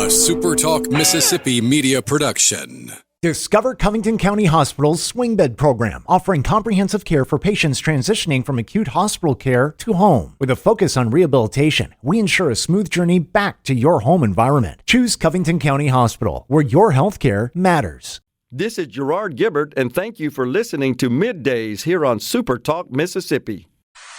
SuperTalk Mississippi media production. Discover Covington County Hospital's swing bed program, offering comprehensive care for patients transitioning from acute hospital care to home. With a focus on rehabilitation, we ensure a smooth journey back to your home environment. Choose Covington County Hospital, where your health care matters. This is Gerard Gibert, and thank you for listening to MidDays here on SuperTalk Mississippi.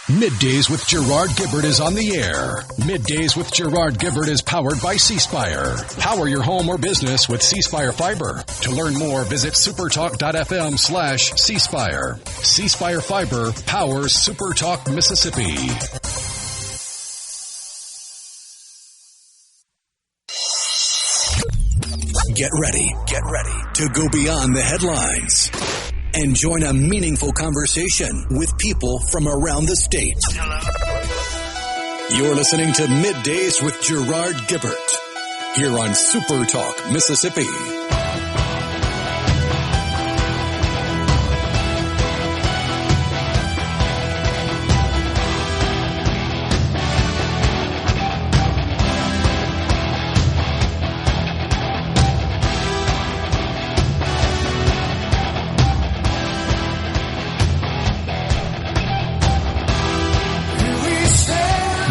MidDays with Gerard Gibert is on the air. MidDays with Gerard Gibert is powered by C-Spire. Power your home or business with C-Spire Fiber. To learn more, visit supertalk.fm/C-Spire. C-Spire Fiber powers SuperTalk Mississippi. Get ready to go beyond the headlines and join a meaningful conversation with people from around the state. You're listening to MidDays with Gerard Gibert here on SuperTalk Mississippi.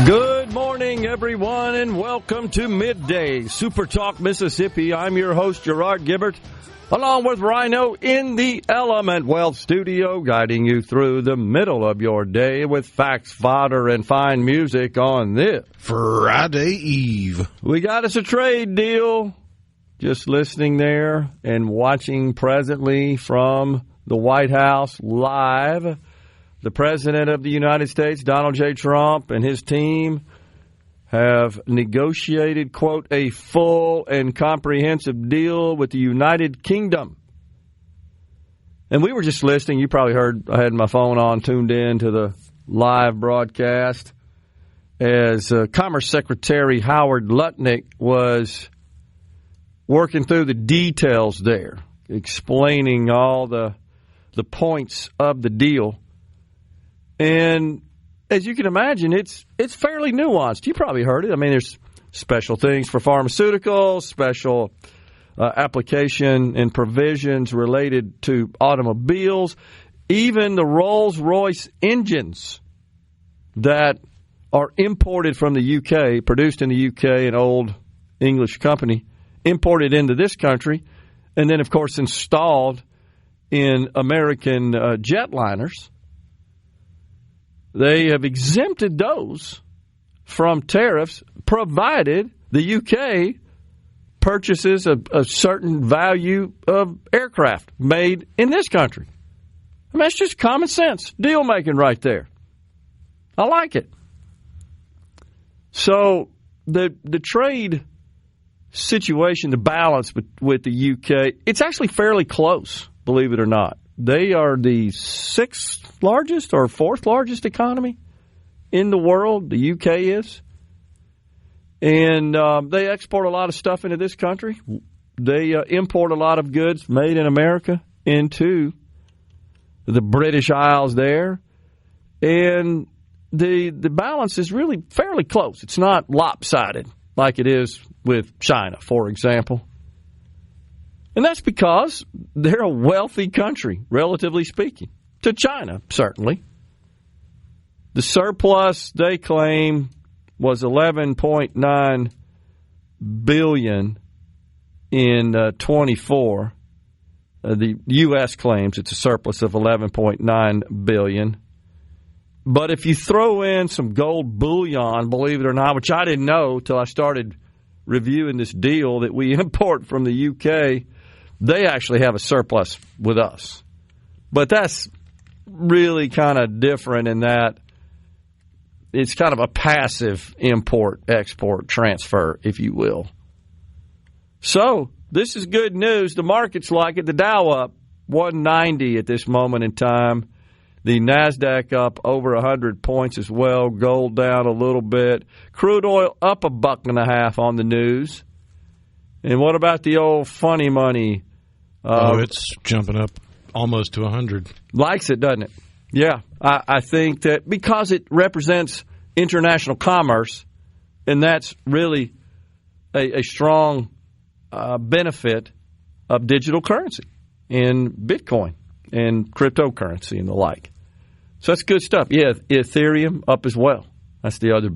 Good morning, everyone, and welcome to MidDays, SuperTalk Mississippi. I'm your host, Gerard Gibert, along with Rhino in the Element Wealth Studio, guiding you through the middle of your day with facts, fodder, and fine music on this Friday Eve. We got us a trade deal. Just listening there and watching presently from the White House live. The President of the United States, Donald J. Trump, and his team have negotiated, quote, a full and comprehensive deal with the United Kingdom. And we were just listening. You probably heard I had my phone on, tuned in to the live broadcast, as Commerce Secretary Howard Lutnick was working through the details there, explaining all the points of the deal. And as you can imagine, it's fairly nuanced. You probably heard it. I mean, there's special things for pharmaceuticals, special application and provisions related to automobiles, even the Rolls-Royce engines that are imported from the UK, produced in the UK, an old English company, imported into this country, and then, of course, installed in American jetliners. They have exempted those from tariffs, provided the UK purchases a certain value of aircraft made in this country. I mean, that's just common sense deal-making right there. I like it. So the trade situation, the balance with the UK, it's actually fairly close, believe it or not. They are the sixth largest or fourth largest economy in the world. The UK is. And they export a lot of stuff into this country. They import a lot of goods made in America into the British Isles there. And the balance is really fairly close. It's not lopsided like it is with China, for example. And that's because they're a wealthy country, relatively speaking, to China, certainly. The surplus, they claim, was $11.9 billion in 24. The U.S. claims it's a surplus of $11.9 billion. But if you throw in some gold bullion, believe it or not, which I didn't know until I started reviewing this deal that we import from the UK, they actually have a surplus with us. But that's really kind of different in that it's kind of a passive import, export, transfer, if you will. So this is good news. The markets like it. The Dow up 190 at this moment in time. The NASDAQ up over 100 points as well. Gold down a little bit. Crude oil up $1.50 on the news. And what about the old funny money? It's jumping up almost to 100. Likes it, doesn't it? Yeah. I think that because it represents international commerce, and that's really a strong benefit of digital currency and Bitcoin and cryptocurrency and the like. So that's good stuff. Yeah, Ethereum up as well. That's the other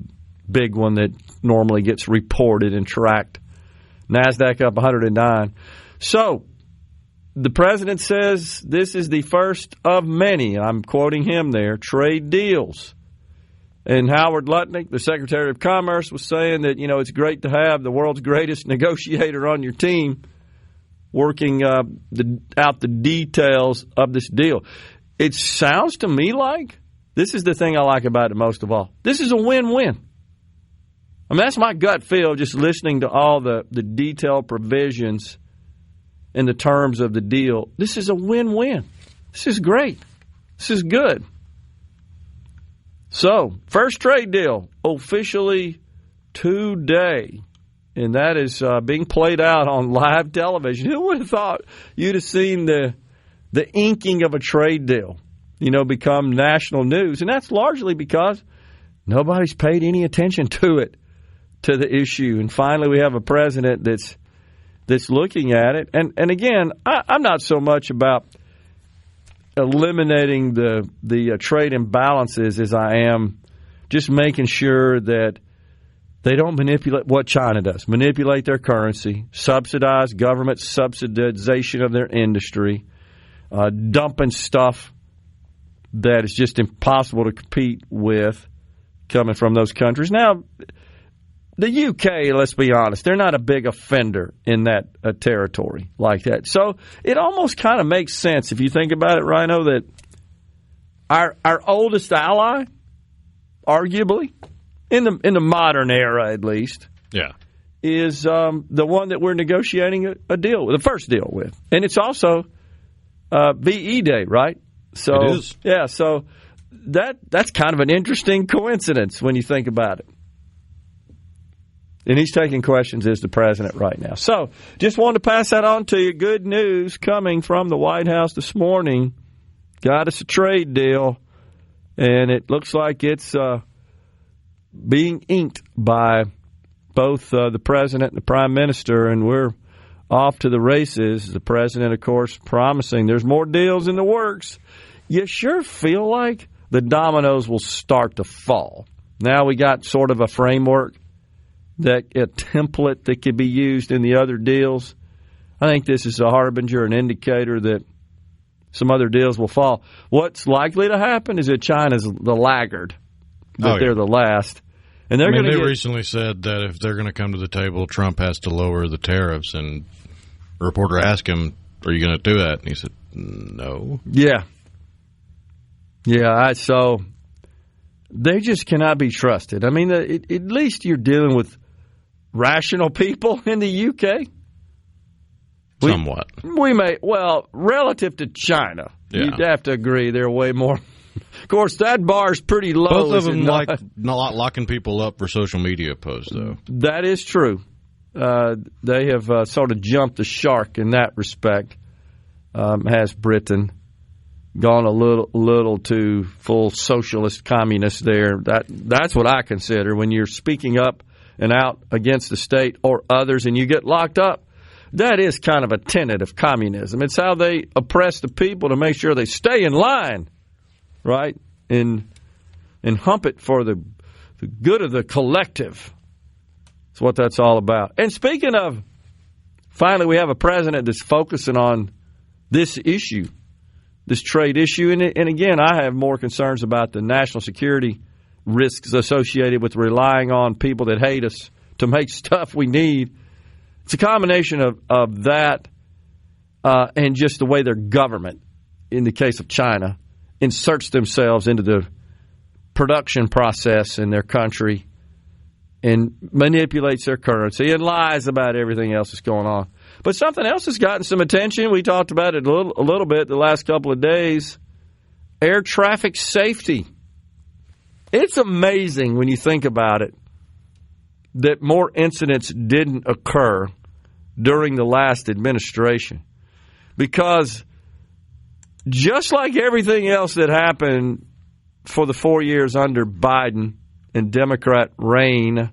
big one that normally gets reported and tracked. NASDAQ up 109. So the president says this is the first of many, I'm quoting him there, trade deals. And Howard Lutnick, the Secretary of Commerce, was saying that, it's great to have the world's greatest negotiator on your team working out the details of this deal. It sounds to me like this is the thing I like about it most of all. This is a win-win. I mean, that's my gut feel just listening to all the detailed provisions in the terms of the deal. This is a win-win. This is great. This is good. So, first trade deal officially today. And that is being played out on live television. Who would have thought you'd have seen the inking of a trade deal, become national news? And that's largely because nobody's paid any attention to it, to the issue. And finally, we have a president that's looking at it. And again, I'm not so much about eliminating the trade imbalances as I am just making sure that they don't manipulate what China does, manipulate their currency, subsidize government subsidization of their industry, dumping stuff that is just impossible to compete with coming from those countries. Now, the UK, let's be honest, they're not a big offender in that territory like that. So it almost kind of makes sense if you think about it, Rhino, that our oldest ally, arguably, in the modern era at least, is the one that we're negotiating a deal with, the first deal with. And it's also VE Day, right? So, it is. Yeah, so that's kind of an interesting coincidence when you think about it. And he's taking questions as the president right now. So just wanted to pass that on to you. Good news coming from the White House this morning. Got us a trade deal, and it looks like it's being inked by both the president and the prime minister, and we're off to the races. The president, of course, promising there's more deals in the works. You sure feel like the dominoes will start to fall. Now we got sort of a framework, a template that could be used in the other deals. I think this is a harbinger, an indicator that some other deals will fall. What's likely to happen is that China's the laggard, that they're the last. And they recently said that if they're going to come to the table, Trump has to lower the tariffs. And a reporter asked him, "Are you going to do that?" And he said, "No." Yeah. So they just cannot be trusted. I mean, at least you're dealing with rational people in the UK. Somewhat. Relative to China, you'd have to agree they're way more. Of course, that bar's pretty low. Both of them like not locking people up for social media posts, though. That is true. They have sort of jumped the shark in that respect. Has Britain gone a little too full socialist communist there? That's what I consider when you're speaking up and out against the state or others and you get locked up. That is kind of a tenet of communism. It's how they oppress the people to make sure they stay in line, right? And hump it for the good of the collective. That's what that's all about. And speaking of, finally we have a president that's focusing on this issue, this trade issue. And again, I have more concerns about the national security risks associated with relying on people that hate us to make stuff we need. It's a combination of that and just the way their government, in the case of China, inserts themselves into the production process in their country and manipulates their currency and lies about everything else that's going on. But something else has gotten some attention. We talked about it a little bit the last couple of days. Air traffic safety. It's amazing when you think about it that more incidents didn't occur during the last administration. Because just like everything else that happened for the 4 years under Biden and Democrat reign,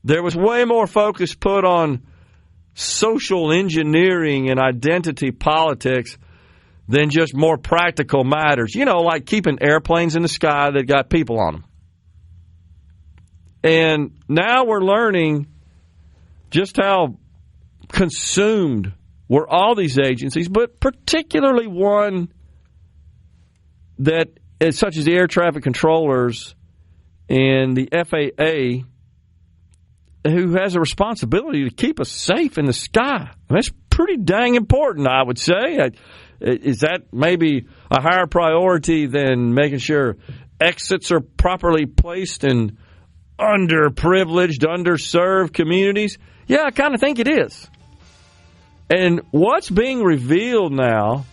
there was way more focus put on social engineering and identity politics than just more practical matters. You know, like keeping airplanes in the sky that got people on them. And now we're learning just how consumed were all these agencies, but particularly one that, such as the air traffic controllers and the FAA, who has a responsibility to keep us safe in the sky. I mean, that's pretty dang important, I would say. Is that maybe a higher priority than making sure exits are properly placed in underprivileged, underserved communities? Yeah, I kind of think it is. And what's being revealed now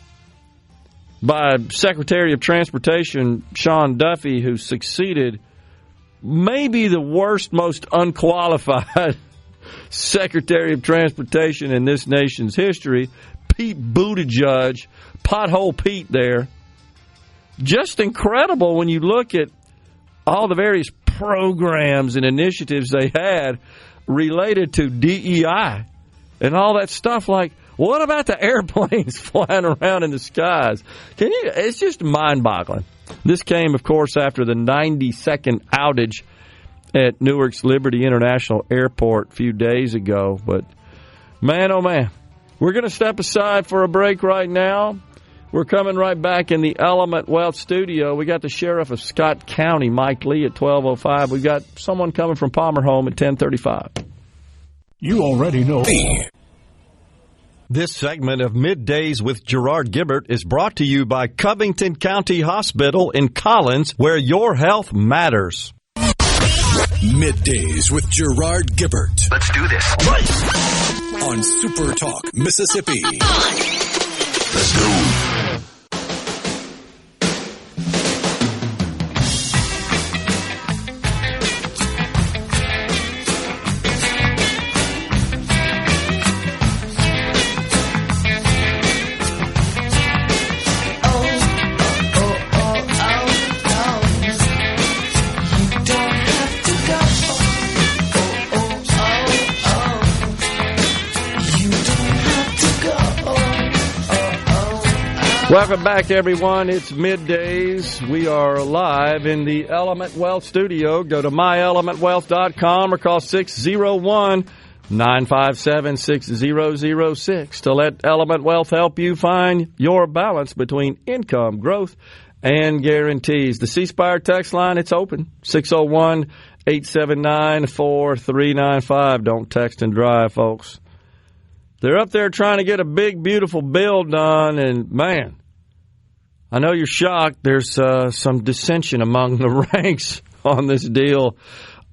by Secretary of Transportation Sean Duffy, who succeeded maybe the worst, most unqualified Secretary of Transportation in this nation's history, Pete Buttigieg, Pothole Pete there. Just incredible when you look at all the various programs and initiatives they had related to DEI and all that stuff. Like, what about the airplanes flying around in the skies? It's just mind-boggling. This came, of course, after the 90-second outage at Newark's Liberty International Airport a few days ago. But, man, oh, man, we're going to step aside for a break right now. We're coming right back in the Element Wealth studio. We got the Sheriff of Scott County, Mike Lee, at 12:05. We got someone coming from Palmer Home at 10:35. You already know. This segment of Middays with Gerard Gibert is brought to you by Covington County Hospital in Collins, where your health matters. Middays with Gerard Gibert. Let's do this. On SuperTalk, Mississippi. Let's go. Welcome back, everyone. It's Middays. We are live in the Element Wealth studio. Go to myelementwealth.com or call 601-957-6006 to let Element Wealth help you find your balance between income, growth, and guarantees. The C Spire text line, it's open, 601-879-4395. Don't text and drive, folks. They're up there trying to get a big, beautiful bill done, and, man, I know you're shocked. There's some dissension among the ranks on this deal.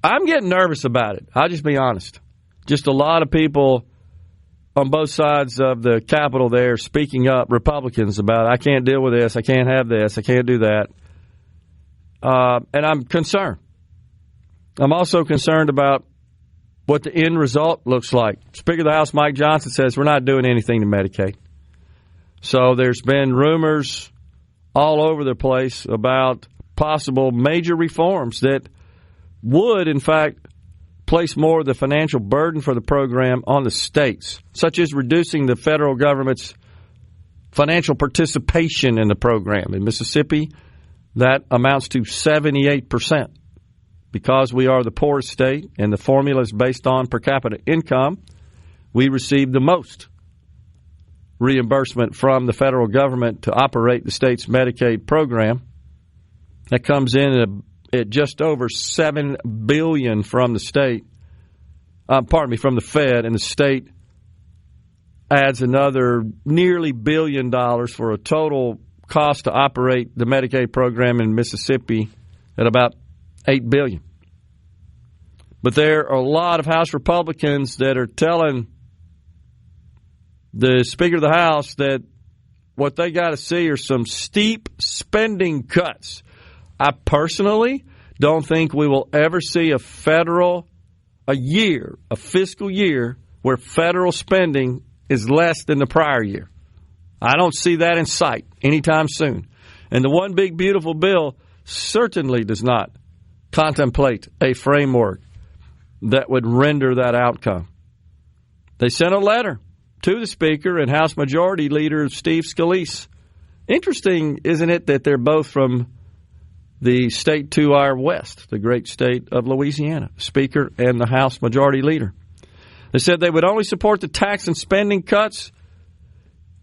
I'm getting nervous about it. I'll just be honest. Just a lot of people on both sides of the Capitol there speaking up, Republicans, about I can't deal with this, I can't have this, I can't do that. And I'm concerned. I'm also concerned about what the end result looks like. Speaker of the House Mike Johnson says we're not doing anything to Medicaid. So there's been rumors all over the place about possible major reforms that would, in fact, place more of the financial burden for the program on the states, such as reducing the federal government's financial participation in the program. In Mississippi, that amounts to 78%. Because we are the poorest state and the formula is based on per capita income, we receive the most reimbursement from the federal government to operate the state's Medicaid program. That comes in at just over $7 billion from the state. From the Fed, and the state adds another nearly $1 billion for a total cost to operate the Medicaid program in Mississippi at about $8 billion. But there are a lot of House Republicans that are telling the Speaker of the House that what they got to see are some steep spending cuts. I personally don't think we will ever see a fiscal year, where federal spending is less than the prior year. I don't see that in sight anytime soon. And the One Big Beautiful Bill certainly does not contemplate a framework that would render that outcome. They sent a letter to the Speaker and House Majority Leader Steve Scalise. Interesting, isn't it, that they're both from the state to our west, the great state of Louisiana, Speaker and the House Majority Leader. They said they would only support the tax and spending cuts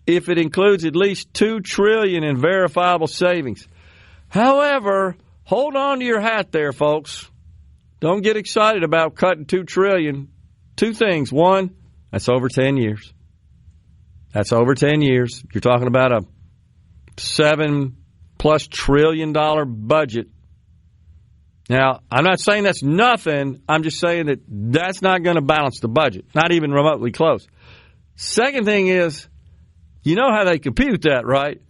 if it includes at least $2 trillion in verifiable savings. However, hold on to your hat there, folks. Don't get excited about cutting $2 trillion. Two things. One, that's over 10 years. That's over 10 years. You're talking about a $7+ trillion budget. Now, I'm not saying that's nothing. I'm just saying that that's not going to balance the budget, not even remotely close. Second thing is, you know how they compute that, right?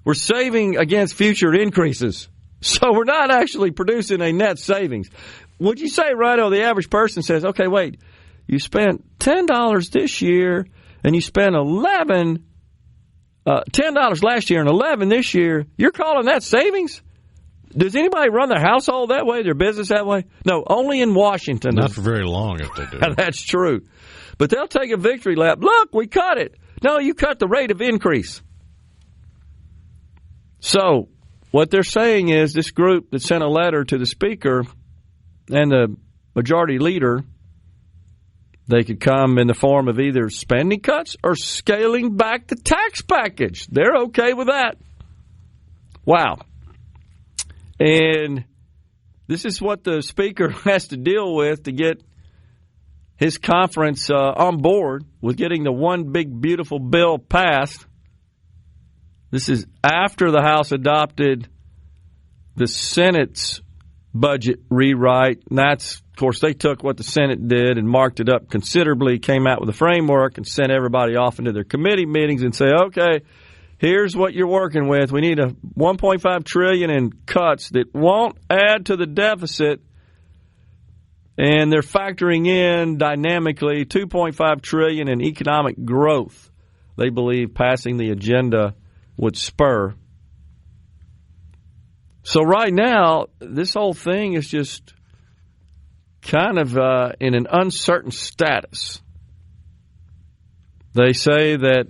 We're saving against future increases. So we're not actually producing a net savings. Would you say, Rhino, the average person says, okay, wait, you spent $10 this year and you spent $10 last year and $11 this year. You're calling that savings? Does anybody run their household that way, their business that way? No, only in Washington. Not for very long if they do. That's true. But they'll take a victory lap. Look, we cut it. No, you cut the rate of increase. So what they're saying is this group that sent a letter to the Speaker and the Majority Leader, they could come in the form of either spending cuts or scaling back the tax package. They're okay with that. Wow. And this is what the Speaker has to deal with to get his conference on board with getting the one big beautiful bill passed. This is after the House adopted the Senate's budget rewrite. And that's, of course, they took what the Senate did and marked it up considerably, came out with a framework and sent everybody off into their committee meetings and say, okay, here's what you're working with. We need a $1.5 trillion in cuts that won't add to the deficit. And they're factoring in dynamically $2.5 trillion in economic growth. They believe passing the agenda would spur. So right now, this whole thing is just kind of in an uncertain status. They say that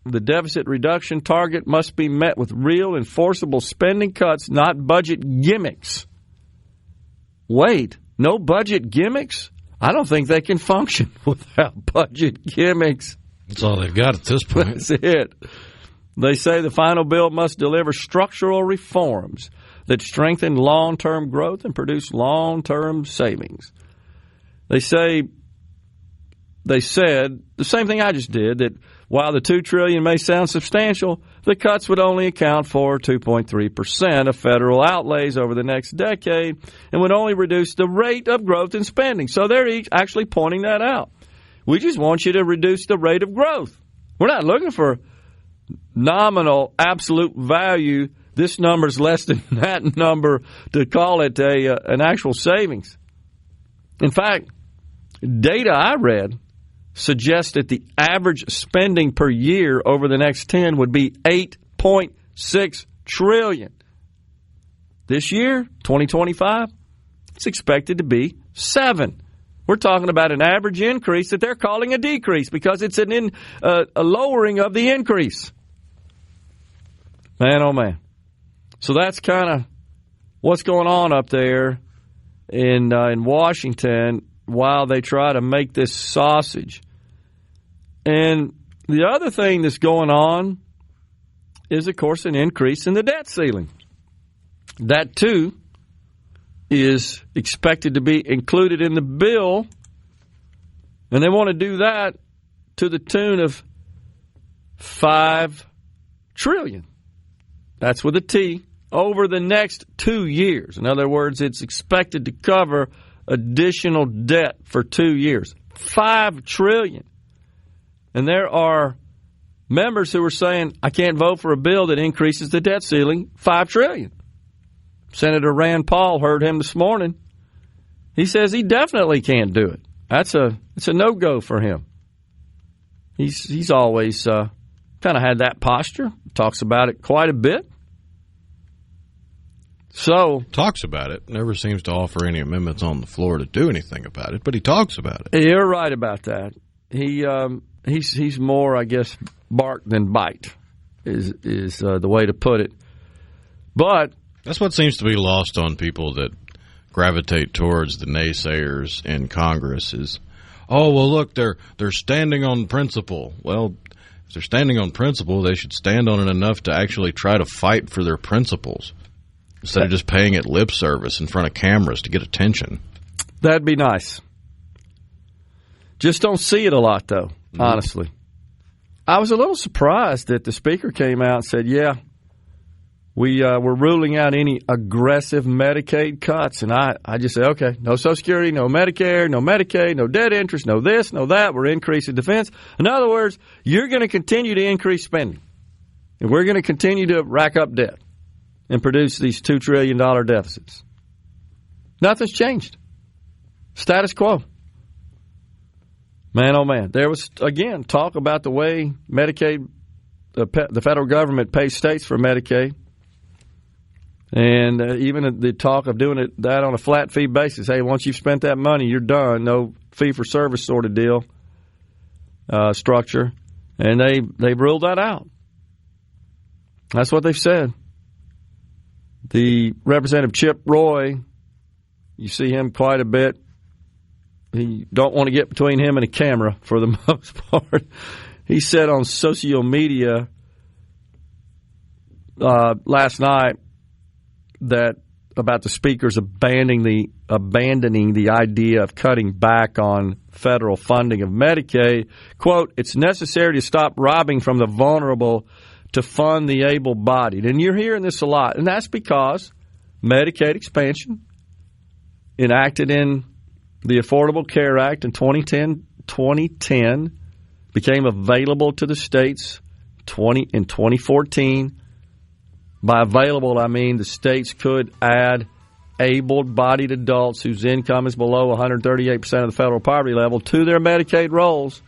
the deficit reduction target must be met with real enforceable spending cuts, not budget gimmicks. Wait, no budget gimmicks? I don't think they can function without budget gimmicks. That's all they've got at this point. That's it. They say the final bill must deliver structural reforms that strengthen long-term growth and produce long-term savings. They said the same thing I just did, that while the $2 trillion may sound substantial, the cuts would only account for 2.3% of federal outlays over the next decade and would only reduce the rate of growth in spending. So they're actually pointing that out. We just want you to reduce the rate of growth. We're not looking for nominal absolute value. This number's less than that number to call it an actual savings. In fact, data I read suggests that the average spending per year over the next 10 would be $8.6 trillion. This year, 2025, it's expected to be $7. We're talking about an average increase that they're calling a decrease because it's a lowering of the increase. Man, oh man. So that's kind of what's going on up there in Washington while they try to make this sausage. And the other thing that's going on is, of course, an increase in the debt ceiling. That, too, is expected to be included in the bill, and they want to do that to the tune of $5 trillion. That's with a T, over the next 2 years. In other words, it's expected to cover additional debt for 2 years. $5 trillion. And there are members who are saying, I can't vote for a bill that increases the debt ceiling $5 trillion. Senator Rand Paul, heard him this morning. He says he definitely can't do it. It's a no-go for him. He's always kind of had that posture. Talks about it quite a bit. So talks about it. Never seems to offer any amendments on the floor to do anything about it, but he talks about it. You're right about that. He's more, I guess, bark than bite is the way to put it. But that's what seems to be lost on people that gravitate towards the naysayers in Congress is, oh, well, look, they're standing on principle. Well, if they're standing on principle, they should stand on it enough to actually try to fight for their principles instead of just paying it lip service in front of cameras to get attention. That'd be nice. Just don't see it a lot, though, honestly. I was a little surprised that the speaker came out and said, yeah, we're ruling out any aggressive Medicaid cuts. And I just said, okay, no Social Security, no Medicare, no Medicaid, no debt interest, no this, no that. We're increasing defense. In other words, you're going to continue to increase spending. And we're going to continue to rack up debt and produce these $2 trillion deficits. Nothing's changed. Status quo. Man, oh man. There was, again, talk about the way Medicaid, the federal government pays states for Medicaid. And even the talk of doing that on a flat fee basis. Hey, once you've spent that money, you're done. No fee-for-service sort of deal structure. And they've ruled that out. That's what they've said. The Representative Chip Roy, you see him quite a bit. You don't want to get between him and a camera for the most part. He said on social media last night that about the speakers abandoning the idea of cutting back on federal funding of Medicaid. Quote, it's necessary to stop robbing from the vulnerable to fund the able-bodied. And you're hearing this a lot. And that's because Medicaid expansion enacted in the Affordable Care Act in 2010 became available to the states in 2014. By available, I mean the states could add able-bodied adults whose income is below 138% of the federal poverty level to their Medicaid rolls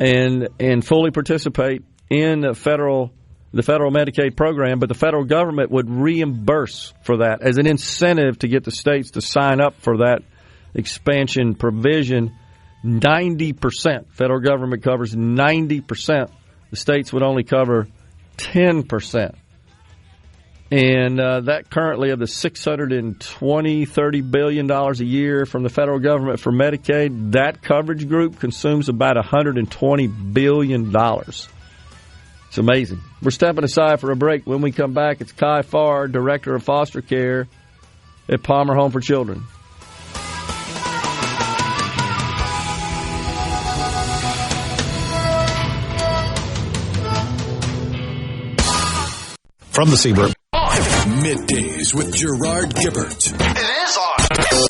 and fully participate in the federal Medicaid program, but the federal government would reimburse for that as an incentive to get the states to sign up for that expansion provision. 90%. Federal government covers 90%. The states would only cover 10%. And that currently of the $630 billion a year from the federal government for Medicaid, that coverage group consumes about $120 billion. It's amazing. We're stepping aside for a break. When we come back, it's Kai Pharr, Director of Foster Care at Palmer Home for Children. From the Seabrook. Middays with Gerard Gibert. It is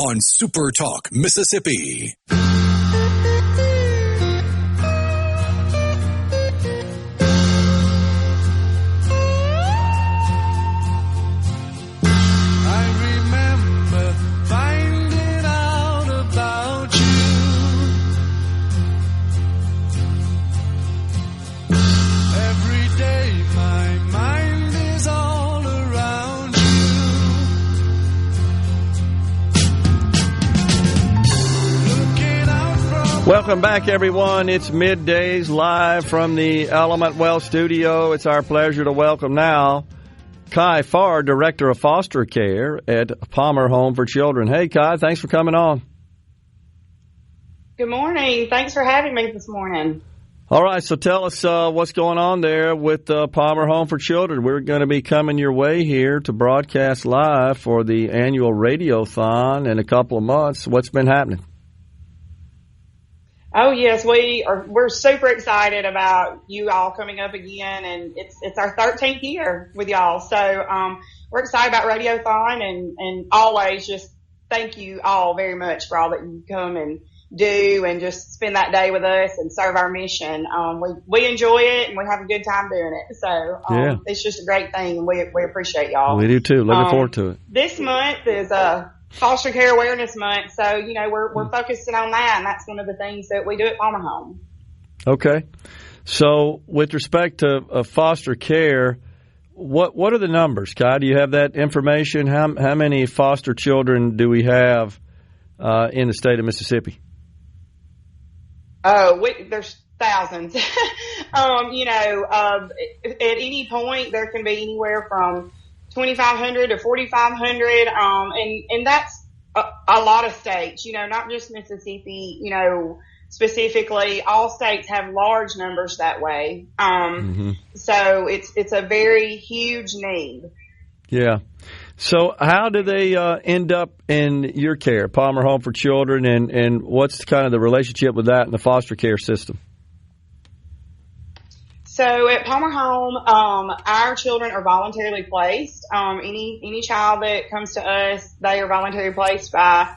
on SuperTalk, Mississippi. Welcome back, everyone. It's Middays live from the Element Well studio. It's our pleasure to welcome now Kai Pharr, Director of Foster Care at Palmer Home for Children. Hey, Kai, thanks for coming on. Good morning. Thanks for having me this morning. All right, so tell us what's going on there with Palmer Home for Children. We're going to be coming your way here to broadcast live for the annual Radiothon in a couple of months. What's been happening? Oh, yes, we're super excited about you all coming up again, and it's our 13th year with y'all. So we're excited about Radiothon, and always just thank you all very much for all that you come and do and just spend that day with us and serve our mission. We enjoy it, and we have a good time doing it. So It's just a great thing, and we appreciate y'all. We do, too. Looking forward to it. This month is Foster Care Awareness Month, so we're focusing on that, and that's one of the things that we do at Palmer Home. Okay, so with respect to foster care, what are the numbers, Kai? Do you have that information? How many foster children do we have in the state of Mississippi? There's thousands. At any point there can be anywhere from 2,500 to 4,500, and that's a lot of states. Not just Mississippi. Specifically, all states have large numbers that way. So it's a very huge need. Yeah. So how do they end up in your care, Palmer Home for Children, and what's kind of the relationship with that in the foster care system? So at Palmer Home, our children are voluntarily placed. Any child that comes to us, they are voluntarily placed by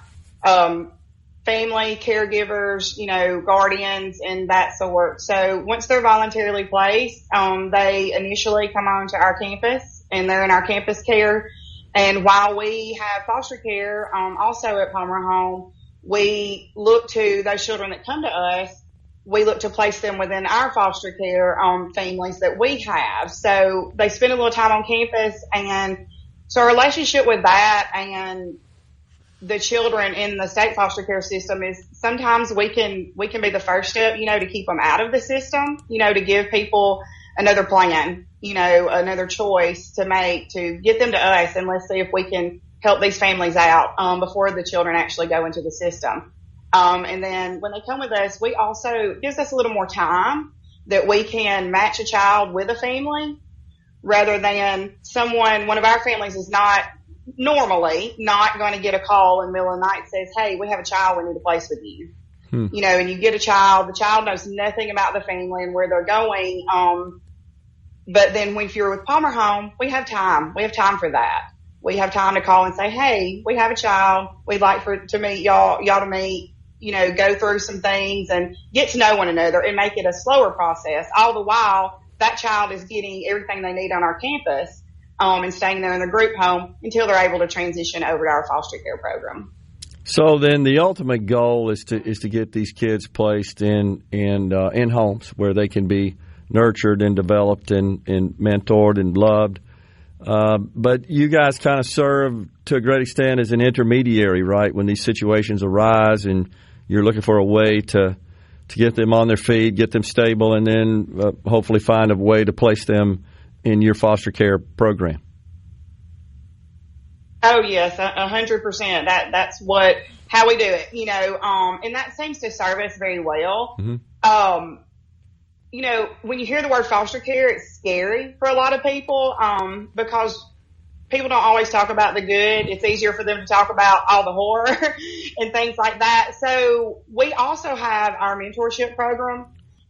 family, caregivers, guardians, and that sort. So once they're voluntarily placed, they initially come onto our campus, and they're in our campus care. And while we have foster care, also at Palmer Home, we look to those children that come to us. We look to place them within our foster care families that we have. So they spend a little time on campus, and so our relationship with that and the children in the state foster care system is sometimes we can be the first step, to keep them out of the system, to give people another plan, another choice to make to get them to us, and let's see if we can help these families out before the children actually go into the system. And then when they come with us, we also gives us a little more time that we can match a child with a family rather than one of our families is normally not going to get a call in the middle of the night and says, hey, we have a child, we need a place with you. And you get a child, the child knows nothing about the family and where they're going. But then if you're with Palmer Home, we have time. We have time for that. We have time to call and say, hey, we have a child. We'd like to meet y'all to meet, go through some things and get to know one another and make it a slower process. All the while, that child is getting everything they need on our campus and staying there in the group home until they're able to transition over to our foster care program. So then the ultimate goal is to get these kids placed in homes where they can be nurtured and developed and mentored and loved. But you guys kind of serve to a great extent as an intermediary, right, when these situations arise and you're looking for a way to get them on their feet, get them stable, and then hopefully find a way to place them in your foster care program. Oh, yes, 100%. That's how we do it, and that seems to serve us very well. Mm-hmm. When you hear the word foster care, it's scary for a lot of people because people don't always talk about the good. It's easier for them to talk about all the horror and things like that. So we also have our mentorship program,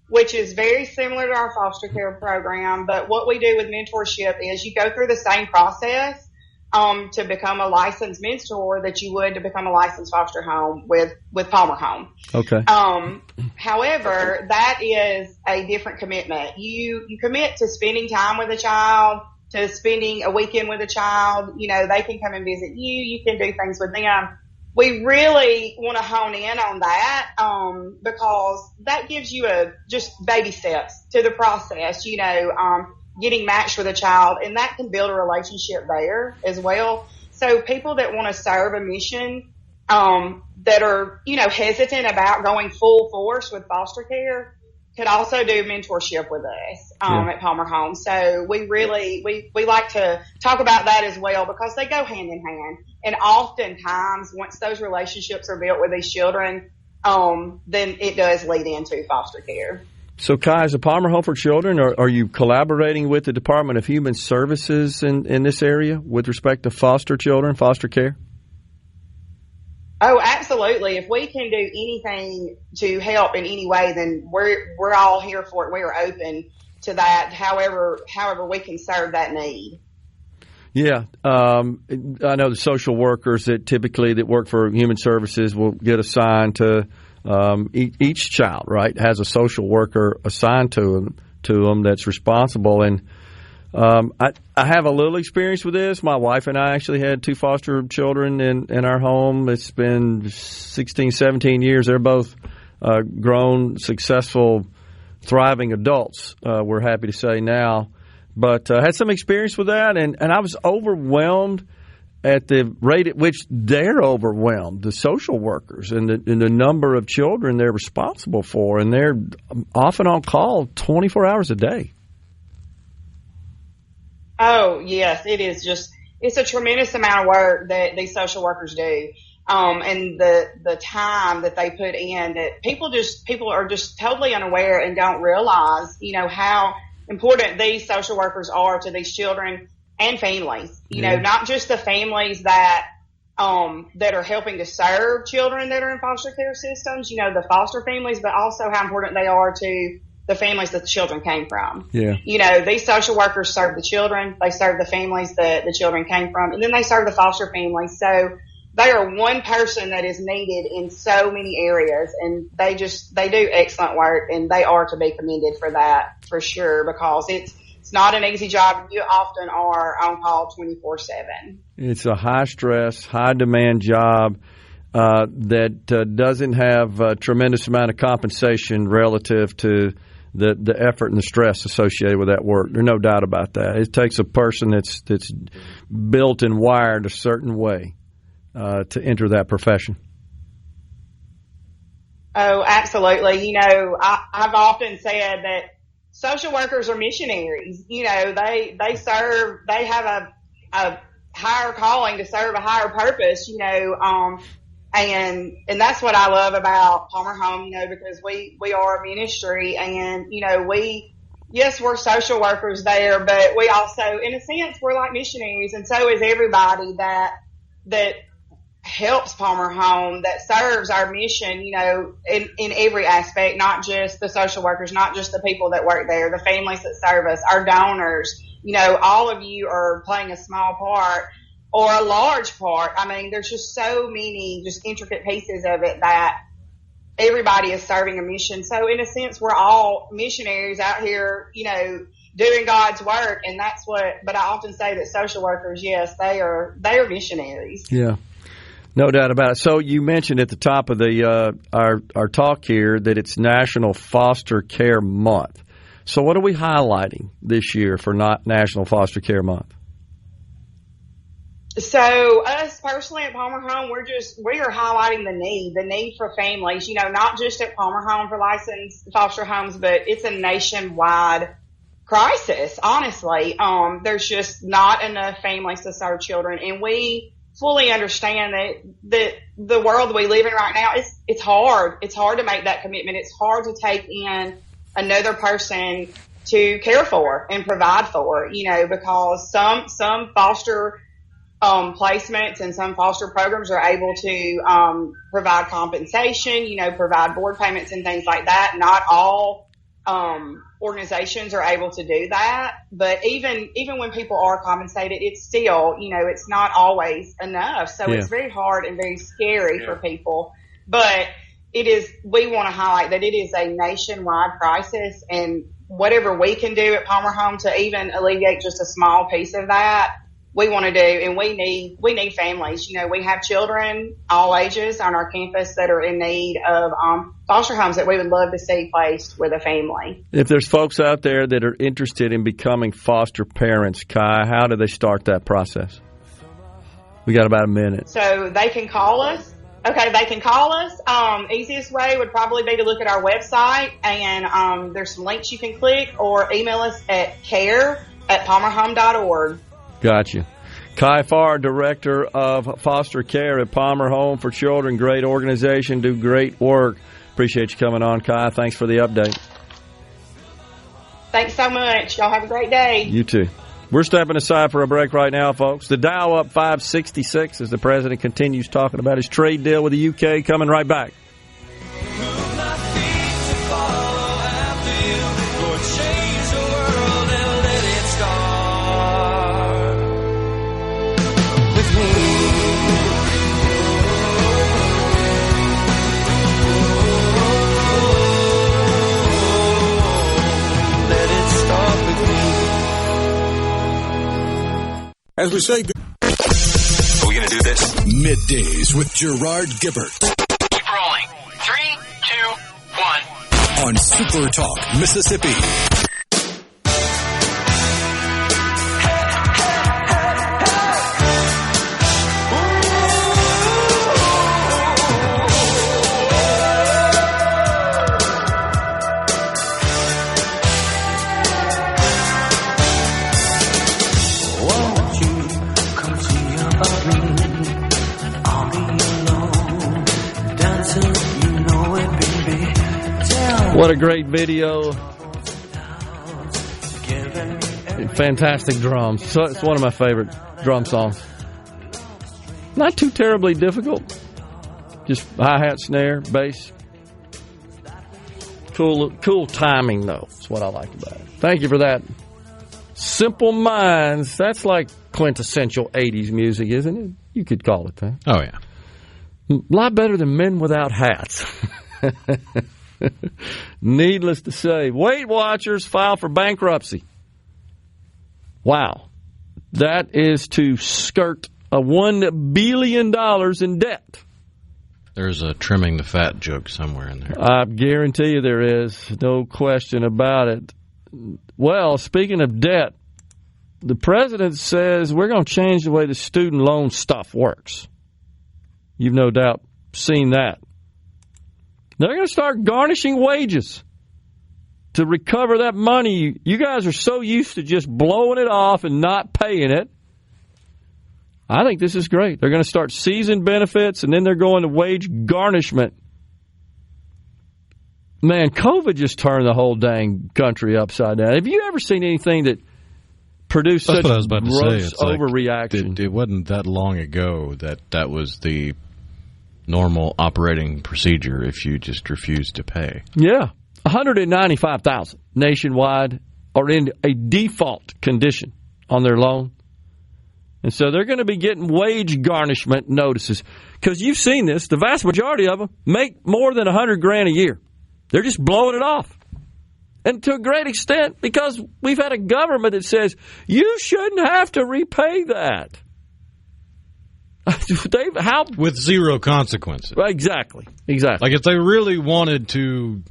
which is very similar to our foster care program. But what we do with mentorship is you go through the same process to become a licensed mentor that you would to become a licensed foster home with Palmer Home. Okay. However, that is a different commitment. You commit to spending time with a child, to spending a weekend with a child. They can come and visit you. You can do things with them. We really want to hone in on that because that gives you just baby steps to the process, getting matched with a child, and that can build a relationship there as well. So people that want to serve a mission that are, hesitant about going full force with foster care could also do mentorship with us at Palmer Home. So we like to talk about that as well because they go hand in hand. And oftentimes, once those relationships are built with these children, then it does lead into foster care. So, Kai, as a Palmer Home for Children, are you collaborating with the Department of Human Services in this area with respect to foster children, foster care? Oh, absolutely. If we can do anything to help in any way, then we're all here for it. We are open to that, however we can serve that need. Yeah. I know the social workers that work for Human Services will get assigned to each child, right, has a social worker assigned to them that's responsible. And I have a little experience with this. My wife and I actually had 2 foster children in our home. It's been 16, 17 years. They're both grown, successful, thriving adults, we're happy to say now. But had some experience with that, and I was overwhelmed at the rate at which they're overwhelmed, the social workers, and the number of children they're responsible for, and they're often on call 24 hours a day. Oh, yes, it is it's a tremendous amount of work that these social workers do. And the time that they put in, that people are just totally unaware and don't realize, how important these social workers are to these children and families, not just the families that are helping to serve children that are in foster care systems, the foster families, but also how important they are to the families that the children came from. Yeah. These social workers serve the children, they serve the families that the children came from, and then they serve the foster families. So they are one person that is needed in so many areas, and they do excellent work, and they are to be commended for that, for sure, because it's not an easy job. You often are on call 24/7. It's a high stress, high demand job that doesn't have a tremendous amount of compensation relative to the effort and the stress associated with that work. There's no doubt about that. It takes a person that's built and wired a certain way to enter that profession. Oh, absolutely. I've often said that social workers are missionaries. They serve, they have a higher calling to serve a higher purpose, and that's what I love about Palmer Home, because we are a ministry, and, we're social workers there, but we also, in a sense, we're like missionaries, and so is everybody that helps Palmer Home, that serves our mission, in every aspect, not just the social workers, not just the people that work there, the families that serve us, our donors, all of you are playing a small part or a large part. I mean, there's just so many just intricate pieces of it that everybody is serving a mission. So in a sense, we're all missionaries out here, doing God's work. And but I often say that social workers, yes, they are missionaries. Yeah. No doubt about it. So you mentioned at the top of our talk here that it's National Foster Care Month. So what are we highlighting this year for National Foster Care Month? So us personally at Palmer Home, we are highlighting the need for families, not just at Palmer Home for licensed foster homes, but it's a nationwide crisis. Honestly, there's just not enough families to serve children, and we fully understand that the world we live in right now, it's hard. It's hard to make that commitment. It's hard to take in another person to care for and provide for, because some foster placements and some foster programs are able to provide compensation, provide board payments and things like that. Not all organizations are able to do that, but even when people are compensated, it's still, it's not always enough. So It's very hard and very scary for people, but we want to highlight that it is a nationwide crisis, and whatever we can do at Palmer Home to even alleviate just a small piece of that, we want to do, and we need families. We have children all ages on our campus that are in need of foster homes that we would love to see placed with a family. If there's folks out there that are interested in becoming foster parents, Kai, how do they start that process? We got about a minute. So they can call us. Okay, they can call us. Easiest way would probably be to look at our website, and there's some links you can click, or email us at care@palmerhome.org. Gotcha. Kai Pharr, Director of Foster Care at Palmer Home for Children. Great organization, do great work. Appreciate you coming on, Kai. Thanks for the update. Thanks so much. Y'all have a great day. You too. We're stepping aside for a break right now, folks. The Dow up 566 as the president continues talking about his trade deal with the UK. Coming right back. As we say, are we going to do this? Middays with Gerard Gibert. Keep rolling. 3, 2, 1. On SuperTalk, Mississippi. What a great video. Fantastic drums. So it's one of my favorite drum songs. Not too terribly difficult. Just hi-hat, snare, bass. Cool timing, though. That's what I like about it. Thank you for that. Simple Minds. That's like quintessential 80s music, isn't it? You could call it that. Oh, yeah. A lot better than Men Without Hats. Needless to say, Weight Watchers file for bankruptcy. Wow. That is to skirt a $1 billion in debt. There's a trimming the fat joke somewhere in there. I guarantee you there is. No question about it. Well, speaking of debt, the president says we're going to change the way the student loan stuff works. You've no doubt seen that. They're going to start garnishing wages to recover that money. You guys are so used to just blowing it off and not paying it. I think this is great. They're going to start season benefits, and then they're going to wage garnishment. Man, COVID just turned the whole dang country upside down. Have you ever seen anything that produced such gross overreaction? Like, it wasn't that long ago that was the normal operating procedure if you just refused to pay. Yeah. 195,000 nationwide are in a default condition on their loan. And so they're going to be getting wage garnishment notices. Because you've seen this, the vast majority of them make more than $100,000 a year. They're just blowing it off. And to a great extent, because we've had a government that says, you shouldn't have to repay that. With zero consequences. Exactly. Like if they really wanted to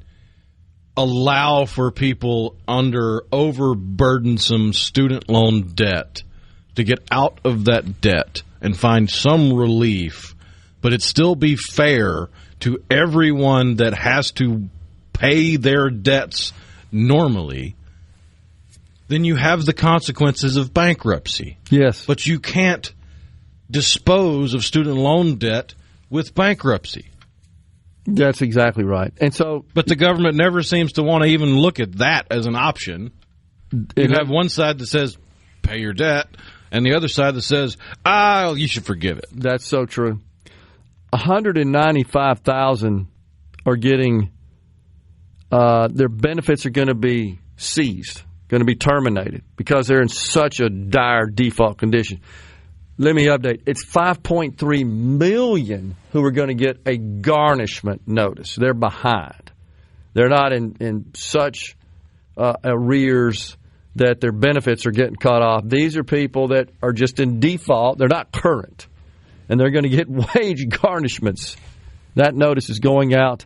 allow for people under overburdensome student loan debt to get out of that debt and find some relief, but it still be fair to everyone that has to pay their debts normally, then you have the consequences of bankruptcy. Yes. But you can't dispose of student loan debt with bankruptcy. That's exactly right. But the government never seems to want to even look at that as an option. You have one side that says, pay your debt, and the other side that says, you should forgive it. That's so true. 195,000 are getting, their benefits are going to be seized, going to be terminated, because they're in such a dire default condition. Let me update. It's 5.3 million who are going to get a garnishment notice. They're behind. They're not in such arrears that their benefits are getting cut off. These are people that are just in default. They're not current, and they're going to get wage garnishments. That notice is going out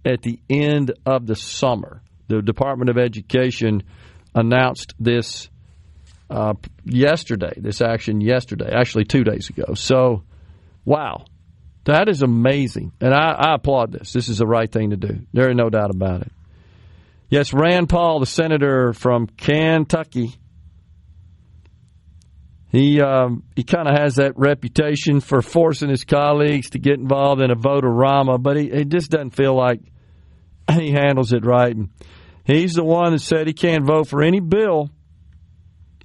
at the end of the summer. The Department of Education announced this yesterday, this action yesterday, actually 2 days ago. So, wow, that is amazing. And I applaud this. This is the right thing to do. There is no doubt about it. Yes, Rand Paul, the senator from Kentucky, he kind of has that reputation for forcing his colleagues to get involved in a vote-a-rama, but he just doesn't feel like he handles it right. And he's the one that said he can't vote for any bill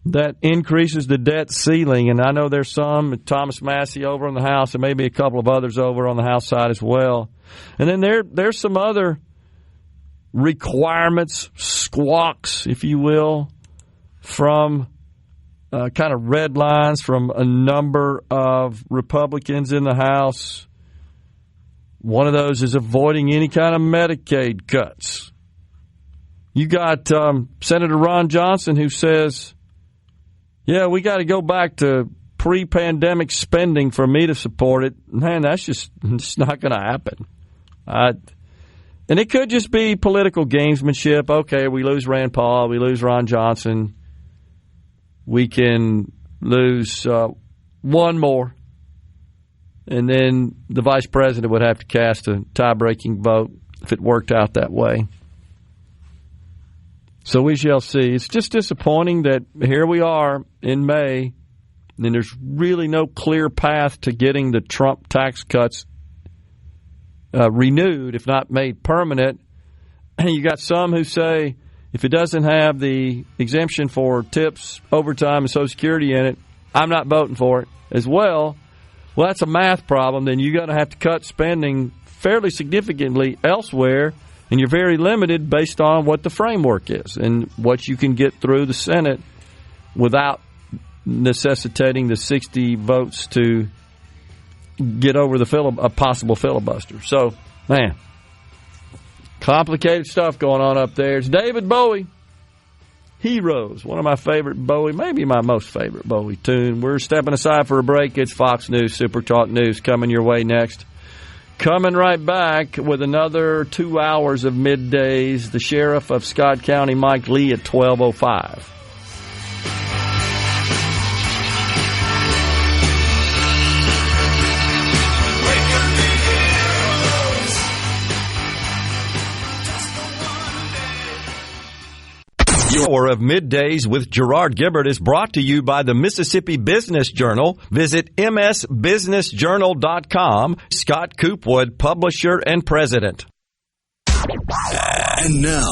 that increases the debt ceiling. And I know there's some, Thomas Massey over on the House, and maybe a couple of others over on the House side as well. And then there's some other requirements, squawks, if you will, from kind of red lines from a number of Republicans in the House. One of those is avoiding any kind of Medicaid cuts. You got Senator Ron Johnson, who says, yeah, we got to go back to pre-pandemic spending for me to support it. Man, that's just it's not going to happen. And it could just be political gamesmanship. Okay, we lose Rand Paul, we lose Ron Johnson. We can lose one more. And then the vice president would have to cast a tie-breaking vote if it worked out that way. So we shall see. It's just disappointing that here we are in May, and there's really no clear path to getting the Trump tax cuts renewed, if not made permanent. And you got some who say if it doesn't have the exemption for tips, overtime, and Social Security in it, I'm not voting for it as well. Well, that's a math problem. Then you're going to have to cut spending fairly significantly elsewhere, and you're very limited based on what the framework is and what you can get through the Senate without necessitating the 60 votes to get over a possible filibuster. So, man, complicated stuff going on up there. It's David Bowie. Heroes, one of my favorite Bowie, maybe my most favorite Bowie tune. We're stepping aside for a break. It's Fox News, SuperTalk News coming your way next. Coming right back with another 2 hours of middays. The Sheriff of Scott County, Mike Lee, at 12:05. Your hour of Middays with Gerard Gibert is brought to you by the Mississippi Business Journal. Visit msbusinessjournal.com. Scott Coopwood, publisher and president. And now,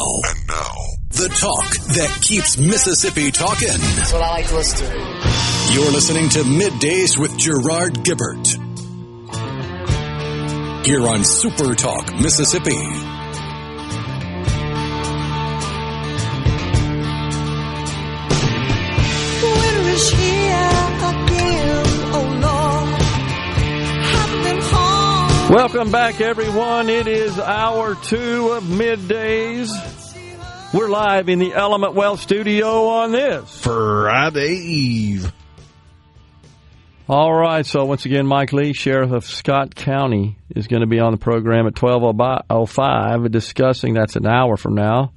the talk that keeps Mississippi talking. That's what I like to listen to. You're listening to Middays with Gerard Gibert. Here on SuperTalk Mississippi. Welcome back, everyone. It is hour 2 of Middays. We're live in the Element Wealth studio on this Friday Eve. All right, so once again, Mike Lee, Sheriff of Scott County, is going to be on the program at 12:05 discussing, that's an hour from now,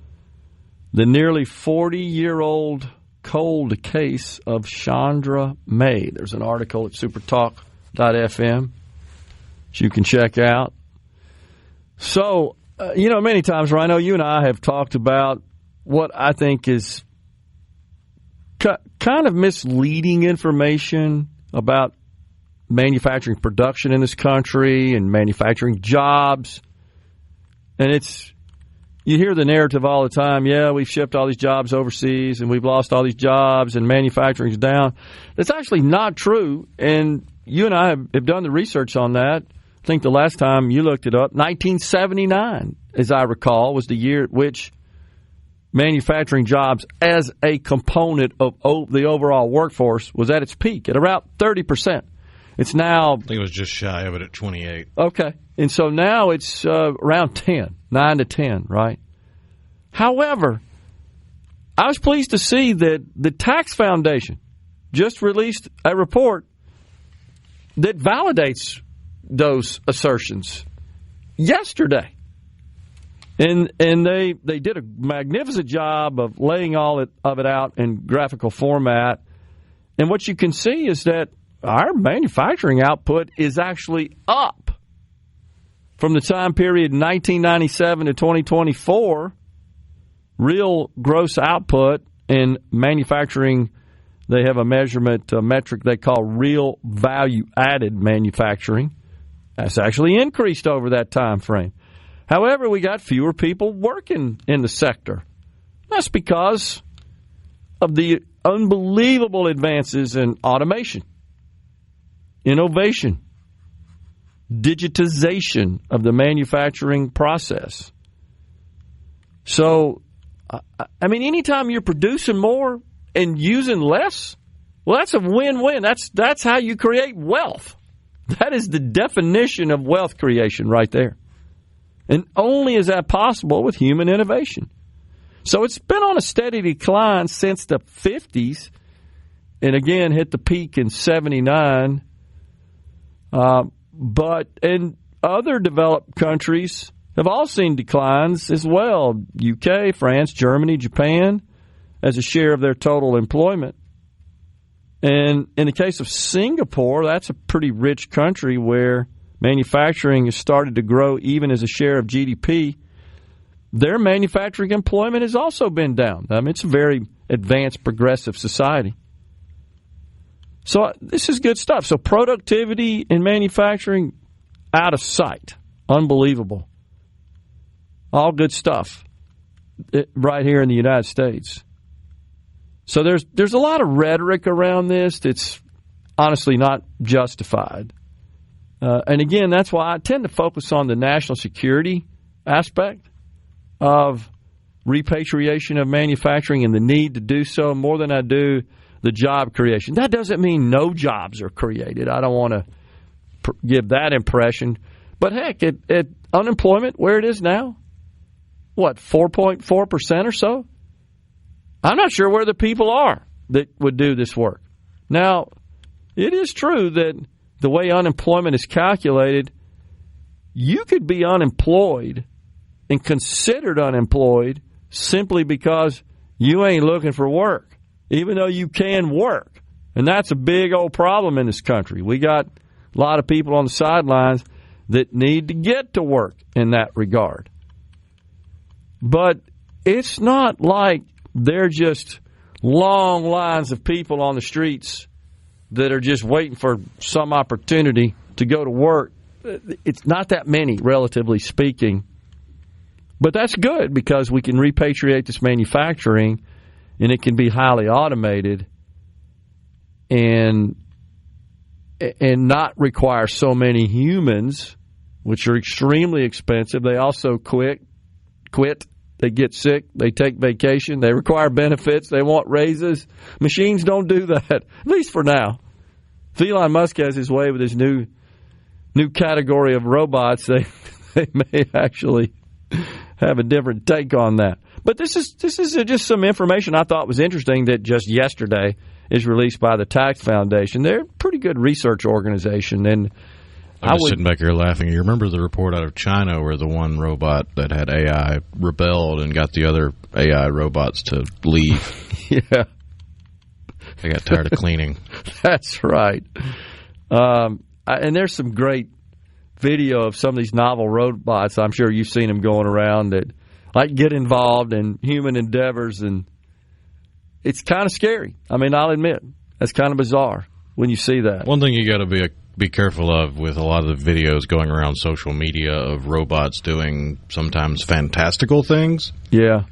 the nearly 40-year-old cold case of Shondra May. There's an article at supertalk.fm that you can check out. So, many times, Rhino, you and I have talked about what I think is kind of misleading information about manufacturing production in this country and manufacturing jobs. And you hear the narrative all the time, yeah, we've shipped all these jobs overseas and we've lost all these jobs and manufacturing's down. That's actually not true, and you and I have done the research on that. I think the last time you looked it up, 1979, as I recall, was the year at which manufacturing jobs as a component of the overall workforce was at its peak, at around 30%. It's now... I think it was just shy of it at 28. Okay. And so now it's around 10, 9 to 10, right? However, I was pleased to see that the Tax Foundation just released a report that validates those assertions yesterday. And they did a magnificent job of laying all of it out in graphical format. And what you can see is that our manufacturing output is actually up from the time period 1997 to 2024. Real gross output in manufacturing, they have a metric they call real value added manufacturing. That's actually increased over that time frame. However, we got fewer people working in the sector. That's because of the unbelievable advances in automation, innovation, digitization of the manufacturing process. So, I mean, anytime you're producing more and using less, well, that's a win-win. That's how you create wealth. That is the definition of wealth creation right there. And only is that possible with human innovation. So it's been on a steady decline since the 50s, and again hit the peak in 79. But in other developed countries have all seen declines as well. UK, France, Germany, Japan, as a share of their total employment. And in the case of Singapore, that's a pretty rich country where manufacturing has started to grow even as a share of GDP. Their manufacturing employment has also been down. I mean, it's a very advanced, progressive society. So this is good stuff. So productivity in manufacturing, out of sight. Unbelievable. All good stuff. right here in the United States. So there's a lot of rhetoric around this that's honestly not justified. And again, that's why I tend to focus on the national security aspect of repatriation of manufacturing and the need to do so more than I do the job creation. That doesn't mean no jobs are created. I don't want to give that impression. But heck, at unemployment where it is now, 4.4% or so? I'm not sure where the people are that would do this work. Now, it is true that the way unemployment is calculated, you could be unemployed and considered unemployed simply because you ain't looking for work, even though you can work. And that's a big old problem in this country. We got a lot of people on the sidelines that need to get to work in that regard. But it's not like they're just long lines of people on the streets that are just waiting for some opportunity to go to work. It's not that many, relatively speaking. But that's good because we can repatriate this manufacturing and it can be highly automated and not require so many humans, which are extremely expensive. They also quit. They get sick. They take vacation. They require benefits. They want raises. Machines don't do that, at least for now. If Elon Musk has his way with his new category of robots, they may actually have a different take on that. But this is just some information I thought was interesting that just yesterday is released by the Tax Foundation. They're a pretty good research organization, and I'm just sitting back here laughing. You remember the report out of China where the one robot that had AI rebelled and got the other AI robots to leave? Yeah. They got tired of cleaning. That's right. And there's some great video of some of these novel robots. I'm sure you've seen them going around that like get involved in human endeavors, and it's kind of scary. I mean, I'll admit, that's kind of bizarre when you see that. One thing you got to be careful of with a lot of the videos going around social media of robots doing sometimes fantastical things. Yeah.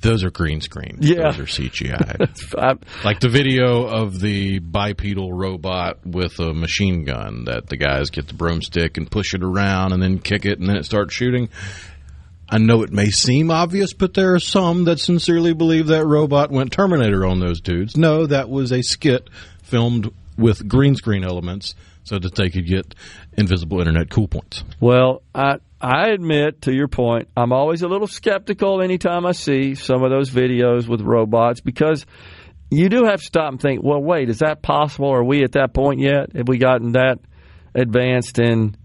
Those are green screen. Yeah. Those are CGI. Like the video of the bipedal robot with a machine gun that the guys get the broomstick and push it around and then kick it and then it starts shooting. I know it may seem obvious, but there are some that sincerely believe that robot went Terminator on those dudes. No, that was a skit filmed with green screen elements so that they could get invisible internet cool points. Well, I admit, to your point, I'm always a little skeptical anytime I see some of those videos with robots because you do have to stop and think, well, wait, is that possible? Are we at that point yet? Have we gotten that advanced? And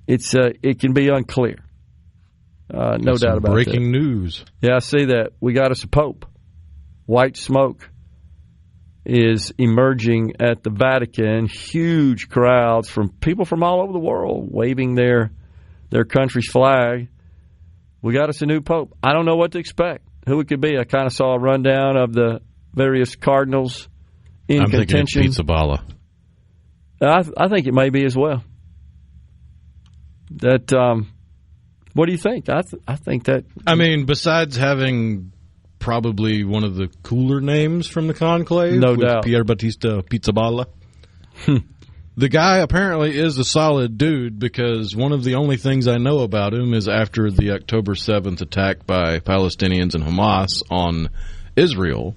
it can be unclear. No doubt about that. Breaking news. Yeah, I see that. We got us a pope. White smoke is emerging at the Vatican. Huge crowds from people from all over the world waving their country's flag. We got us a new pope. I don't know what to expect. Who it could be. I kind of saw a rundown of the various cardinals in I'm contention. Thinking it's Pizzaballa. I think it may be as well. That. What do you think? I think that. I mean, besides having probably one of the cooler names from the conclave, no with doubt, Pier Battista Pizzaballa. The guy apparently is a solid dude because one of the only things I know about him is after the October 7th attack by Palestinians and Hamas on Israel,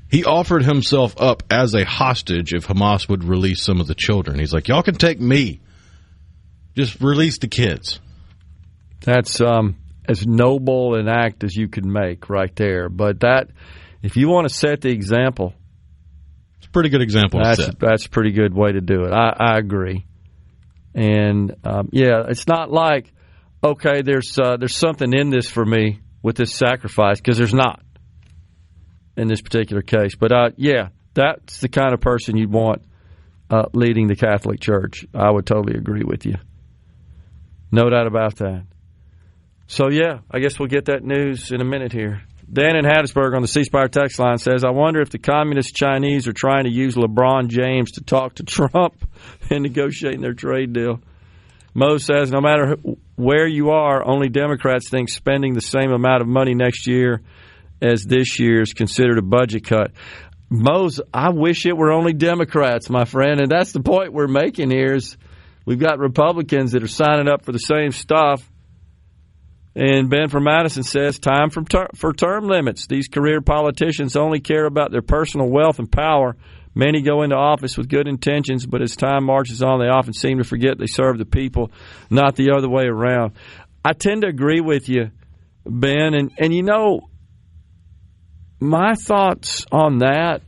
he offered himself up as a hostage if Hamas would release some of the children. He's like, y'all can take me. Just release the kids. That's as noble an act as you could make right there. But that, if you want to set the example, it's a pretty good example. That's a pretty good way to do it. I agree. And it's not like, okay, there's something in this for me with this sacrifice, because there's not in this particular case. But that's the kind of person you'd want leading the Catholic Church. I would totally agree with you. No doubt about that. So, I guess we'll get that news in a minute here. Dan in Hattiesburg on the C Spire text line says, I wonder if the communist Chinese are trying to use LeBron James to talk to Trump and negotiating their trade deal. Mo says, no matter where you are, only Democrats think spending the same amount of money next year as this year is considered a budget cut. Mo's, I wish it were only Democrats, my friend, and that's the point we're making here is we've got Republicans that are signing up for the same stuff. And Ben from Madison says, time for term limits. These career politicians only care about their personal wealth and power. Many go into office with good intentions, but as time marches on, they often seem to forget they serve the people, not the other way around. I tend to agree with you, Ben. And you know, my thoughts on that,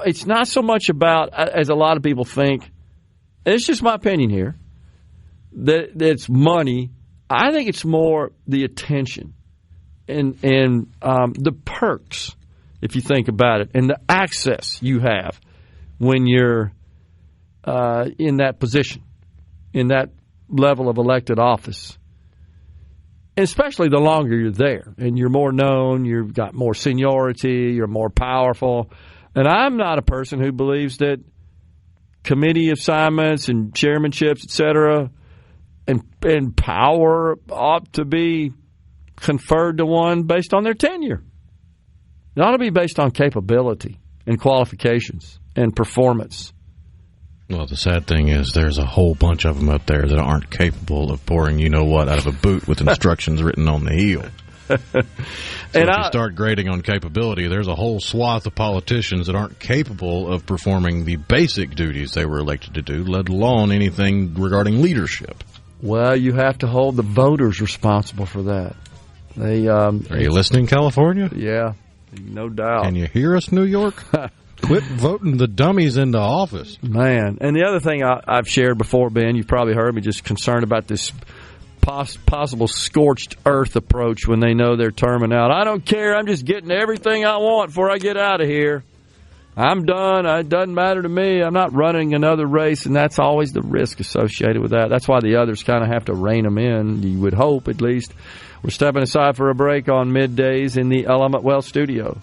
it's not so much about, as a lot of people think, it's just my opinion here, that it's money. I think it's more the attention and the perks, if you think about it, and the access you have when you're in that position, in that level of elected office. And especially the longer you're there and you're more known, you've got more seniority, you're more powerful. And I'm not a person who believes that committee assignments and chairmanships, et cetera, and power ought to be conferred to one based on their tenure. It ought to be based on capability and qualifications and performance. Well, the sad thing is there's a whole bunch of them up there that aren't capable of pouring you-know-what out of a boot with instructions written on the heel. So if you start grading on capability, there's a whole swath of politicians that aren't capable of performing the basic duties they were elected to do, let alone anything regarding leadership. Well, you have to hold the voters responsible for that. Are you listening, California? Yeah, no doubt. Can you hear us, New York? Quit voting the dummies into office. Man. And the other thing I've shared before, Ben, you've probably heard me just concerned about this possible scorched earth approach when they know they're terming out. I don't care. I'm just getting everything I want before I get out of here. I'm done. It doesn't matter to me. I'm not running another race, and that's always the risk associated with that. That's why the others kind of have to rein them in, you would hope, at least. We're stepping aside for a break on Middays in the Element Wealth studio.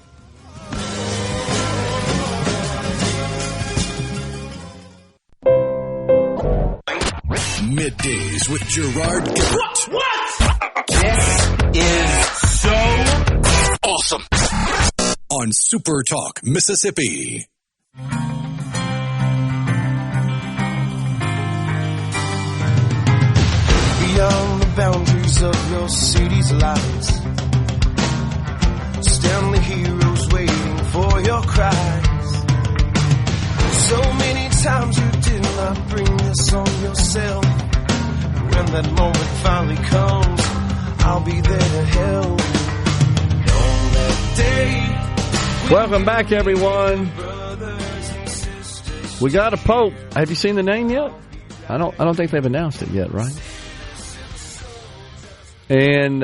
Middays with Gerard Gibert. What? This is so awesome. On SuperTalk, Mississippi. Beyond the boundaries of your city's lights stand the heroes waiting for your cries. So many times you did not bring this on yourself. And when that moment finally comes, I'll be there to help. On that day. Welcome back, everyone. We got a pope. Have you seen the name yet? I don't think they've announced it yet, right? And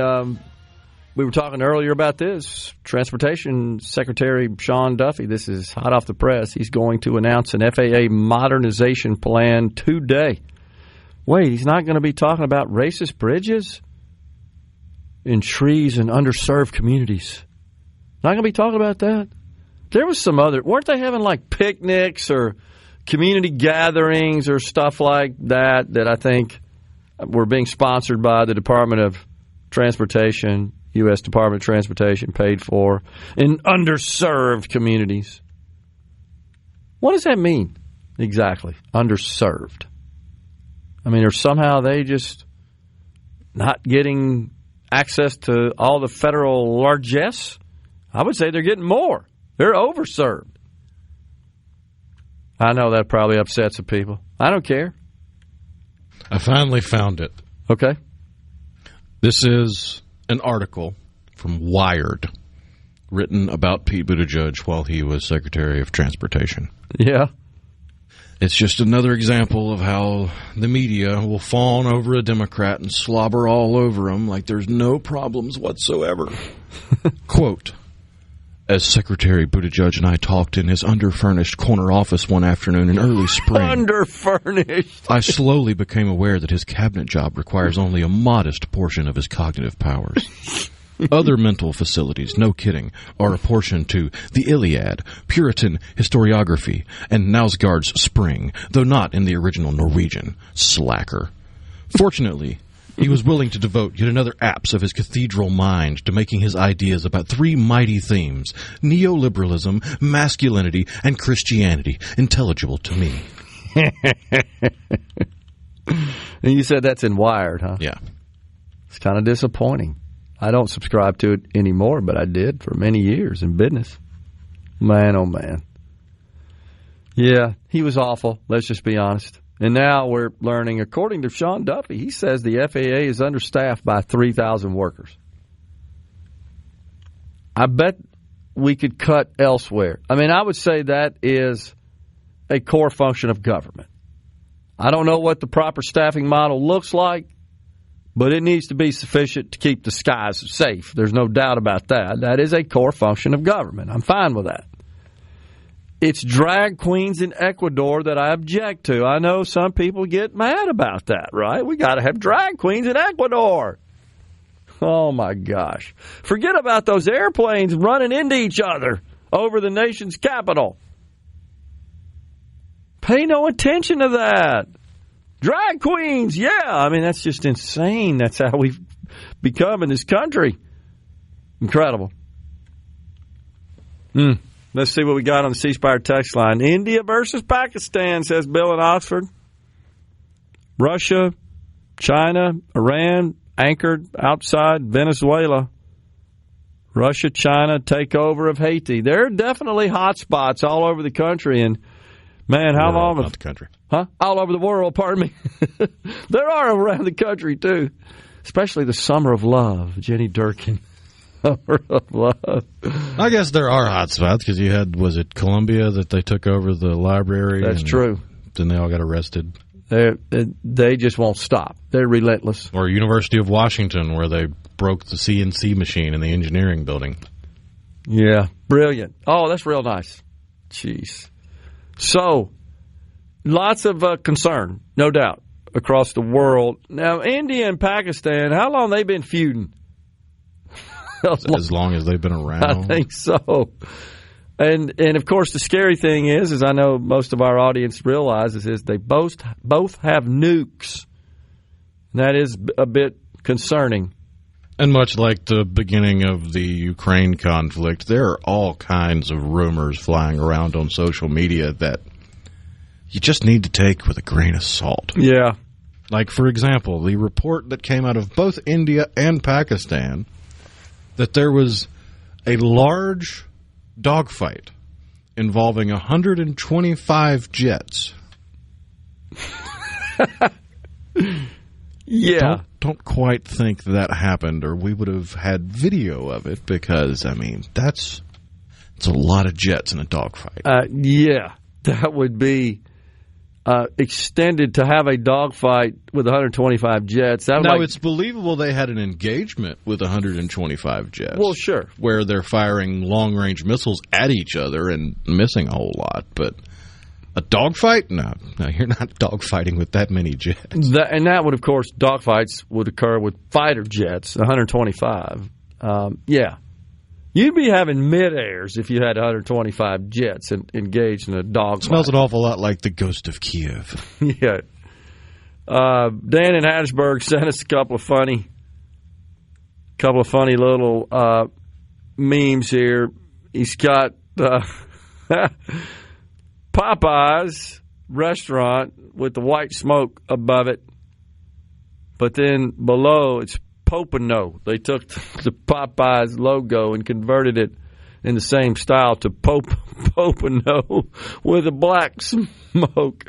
we were talking earlier about this. Transportation Secretary Sean Duffy, this is hot off the press. He's going to announce an FAA modernization plan today. Wait, he's not going to be talking about racist bridges and trees in underserved communities. Not going to be talking about that. There was some other, weren't they having like picnics or community gatherings or stuff like that I think were being sponsored by the Department of Transportation, U.S. Department of Transportation, paid for in underserved communities. What does that mean exactly, underserved? I mean, or somehow they just not getting access to all the federal largesse? I would say they're getting more. They're overserved. I know that probably upsets some people. I don't care. I finally found it. Okay. This is an article from Wired written about Pete Buttigieg while he was Secretary of Transportation. Yeah. It's just another example of how the media will fawn over a Democrat and slobber all over him like there's no problems whatsoever. Quote, as Secretary Buttigieg and I talked in his underfurnished corner office one afternoon in early spring, underfurnished, I slowly became aware that his cabinet job requires only a modest portion of his cognitive powers. Other mental facilities, no kidding, are apportioned to the Iliad, Puritan historiography, and Knausgaard's Spring, though not in the original Norwegian. Slacker. Fortunately, he was willing to devote yet another apse of his cathedral mind to making his ideas about three mighty themes, neoliberalism, masculinity, and Christianity, intelligible to me. And you said that's in Wired, huh? Yeah. It's kind of disappointing. I don't subscribe to it anymore, but I did for many years in business. Man, oh man. Yeah, he was awful. Let's just be honest. And now we're learning, according to Sean Duffy, he says the FAA is understaffed by 3,000 workers. I bet we could cut elsewhere. I mean, I would say that is a core function of government. I don't know what the proper staffing model looks like, but it needs to be sufficient to keep the skies safe. There's no doubt about that. That is a core function of government. I'm fine with that. It's drag queens in Ecuador that I object to. I know some people get mad about that, right? We got to have drag queens in Ecuador. Oh, my gosh. Forget about those airplanes running into each other over the nation's capital. Pay no attention to that. Drag queens, yeah. I mean, that's just insane. That's how we've become in this country. Incredible. Let's see what we got on the C Spire text line. India versus Pakistan, says Bill in Oxford. Russia, China, Iran, anchored outside Venezuela. Russia, China, takeover of Haiti. There are definitely hot spots all over the country. And, man, how long? Not the country. Huh? All over the world, pardon me. There are around the country, too. Especially the Summer of Love, Jenny Durkin. Summer of Love. I guess there are hot spots because you had, was it Columbia that they took over the library? That's true. Then they all got arrested. They just won't stop. They're relentless. Or University of Washington, where they broke the CNC machine in the engineering building. Yeah, brilliant. Oh, that's real nice. Jeez. So, lots of concern, no doubt, across the world. Now, India and Pakistan, how long they been feuding? As long as they've been around. I think so. And of course, the scary thing is I know most of our audience realizes, is they both have nukes. That is a bit concerning. And much like the beginning of the Ukraine conflict, there are all kinds of rumors flying around on social media that you just need to take with a grain of salt. Yeah. Like, for example, the report that came out of both India and Pakistan that there was a large dogfight involving 125 jets. Yeah. Don't quite think that happened, or we would have had video of it, because, I mean, it's a lot of jets in a dogfight. Yeah, that would be extended to have a dogfight with 125 jets. It's believable they had an engagement with 125 jets. Well, sure. Where they're firing long-range missiles at each other and missing a whole lot. But a dogfight? No, you're not dogfighting with that many jets. That would, of course, dogfights would occur with fighter jets, 125. Yeah. You'd be having mid-airs if you had 125 jets engaged in a dogfight. Smells an awful lot like the ghost of Kiev. Yeah. Dan in Hattiesburg sent us a couple of funny little memes here. He's got Popeye's restaurant with the white smoke above it, but then below it's Pocono. They took the Popeye's logo and converted it in the same style to Pocono with a black smoke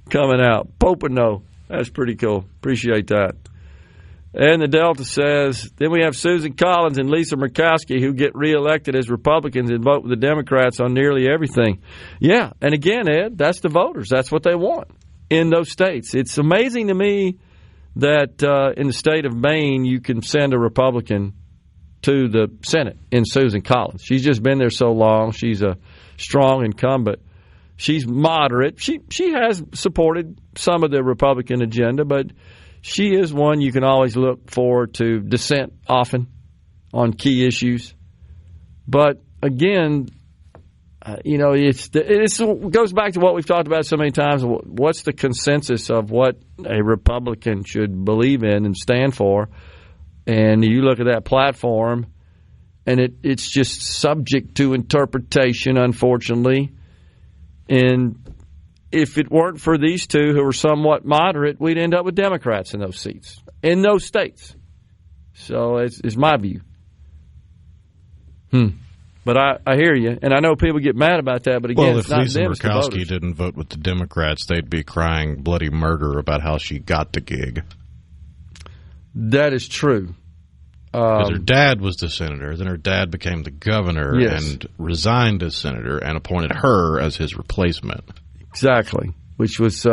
coming out. Pocono. That's pretty cool. Appreciate that. And the Delta says, then we have Susan Collins and Lisa Murkowski, who get reelected as Republicans and vote with the Democrats on nearly everything. Yeah, and again, Ed, that's the voters. That's what they want in those states. It's amazing to me that in the state of Maine, you can send a Republican to the Senate in Susan Collins. She's just been there so long. She's a strong incumbent. She's moderate. She has supported some of the Republican agenda, but she is one you can always look forward to dissent often on key issues. But again, it goes back to what we've talked about so many times. What's the consensus of what a Republican should believe in and stand for? And you look at that platform, and it's just subject to interpretation, unfortunately. And if it weren't for these two who are somewhat moderate, we'd end up with Democrats in those seats, in those states. So it's my view. But I hear you, and I know people get mad about that. But again, if Lisa Murkowski didn't vote with the Democrats, they'd be crying bloody murder about how she got the gig. That is true. Because her dad was the senator, then her dad became the governor and resigned as senator and appointed her as his replacement. Exactly, which was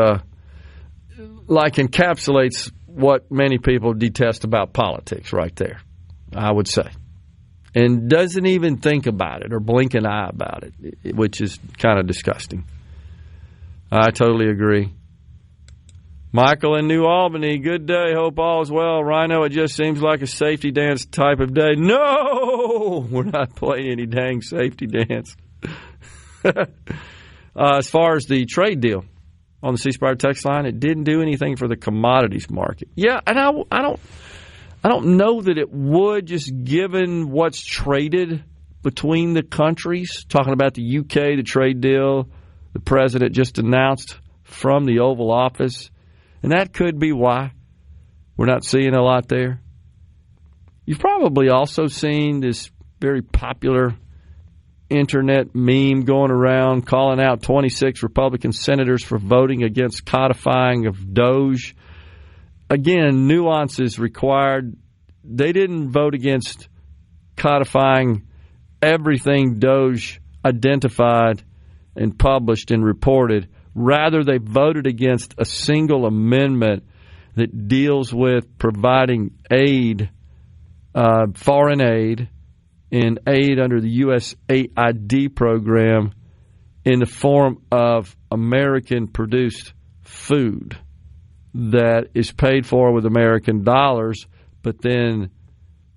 encapsulates what many people detest about politics right there, I would say. And doesn't even think about it or blink an eye about it, which is kind of disgusting. I totally agree. Michael in New Albany, good day. Hope all is well. Rhino, it just seems like a safety dance type of day. No! We're not playing any dang safety dance. As far as the trade deal on the C Spire text line, it didn't do anything for the commodities market. Yeah, and I don't know that it would, just given what's traded between the countries. Talking about the UK, the trade deal the president just announced from the Oval Office. And that could be why we're not seeing a lot there. You've probably also seen this very popular internet meme going around calling out 26 Republican senators for voting against codifying of Doge. Again, nuances required. They didn't vote against codifying everything Doge identified and published and reported. Rather, they voted against a single amendment that deals with providing aid, foreign aid, and aid under the USAID program in the form of American-produced food that is paid for with American dollars, but then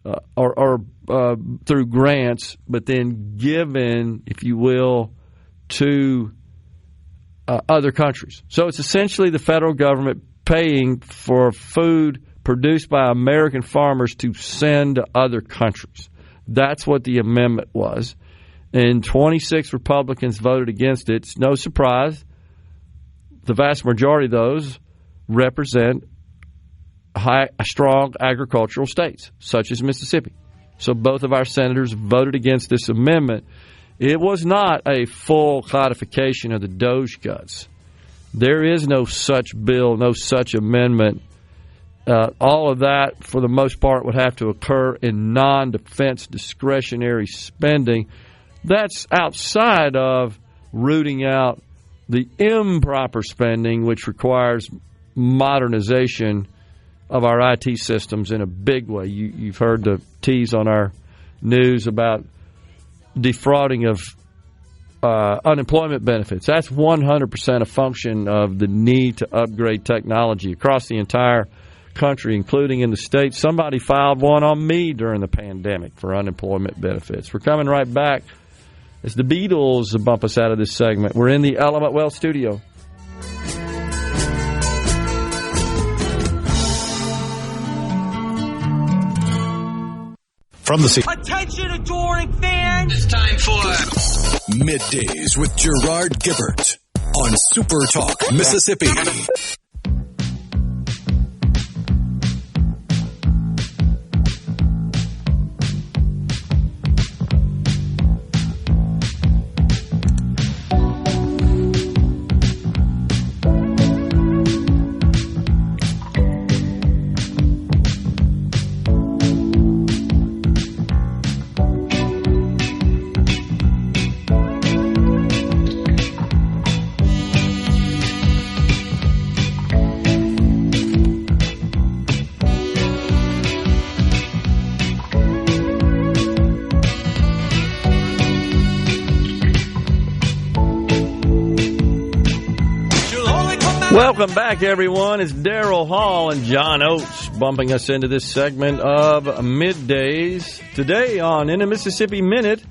through grants, but then given, if you will, to other countries. So it's essentially the federal government paying for food produced by American farmers to send to other countries. That's what the amendment was. And 26 Republicans voted against it. It's no surprise. The vast majority of those represent strong agricultural states, such as Mississippi. So both of our senators voted against this amendment. It was not a full codification of the Doge cuts. There is no such bill, no such amendment. All of that, for the most part, would have to occur in non-defense discretionary spending. That's outside of rooting out the improper spending, which requires modernization of our IT systems in a big way. You've heard the tease on our news about defrauding of unemployment benefits. That's 100% a function of the need to upgrade technology across the entire country, including in the states. Somebody filed one on me during the pandemic for unemployment benefits. We're coming right back as the Beatles bump us out of this segment. We're in the Element Wealth studio. From the Attention, adoring fans! It's time for Middays with Gerard Gibert on SuperTalk, Mississippi. Welcome back, everyone. It's Daryl Hall and John Oates bumping us into this segment of Middays. Today on In a Mississippi Minute,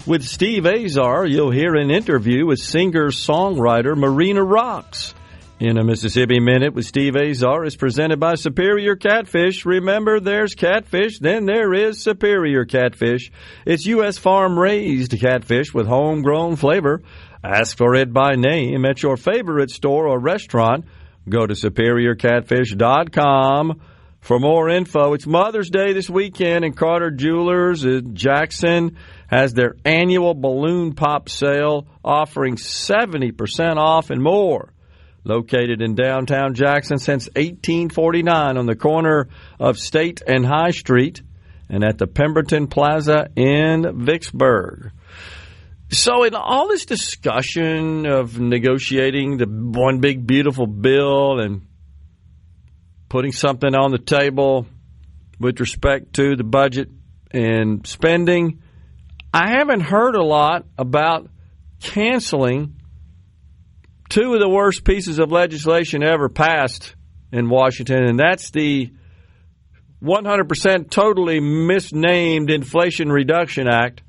With Steve Azar, you'll hear an interview with singer-songwriter Marina Rocks. In a Mississippi Minute with Steve Azar is presented by Superior Catfish. Remember, there's catfish, then there is Superior Catfish. It's U.S. farm-raised catfish with homegrown flavor. Ask for it by name at your favorite store or restaurant. Go to SuperiorCatfish.com for more info. It's Mother's Day this weekend, and Carter Jewelers in Jackson has their annual balloon pop sale offering 70% off and more. Located in downtown Jackson since 1849 on the corner of State and High Street and at the Pemberton Plaza in Vicksburg. So in all this discussion of negotiating the one big beautiful bill and putting something on the table with respect to the budget and spending, I haven't heard a lot about canceling two of the worst pieces of legislation ever passed in Washington, and that's the 100% totally misnamed Inflation Reduction Act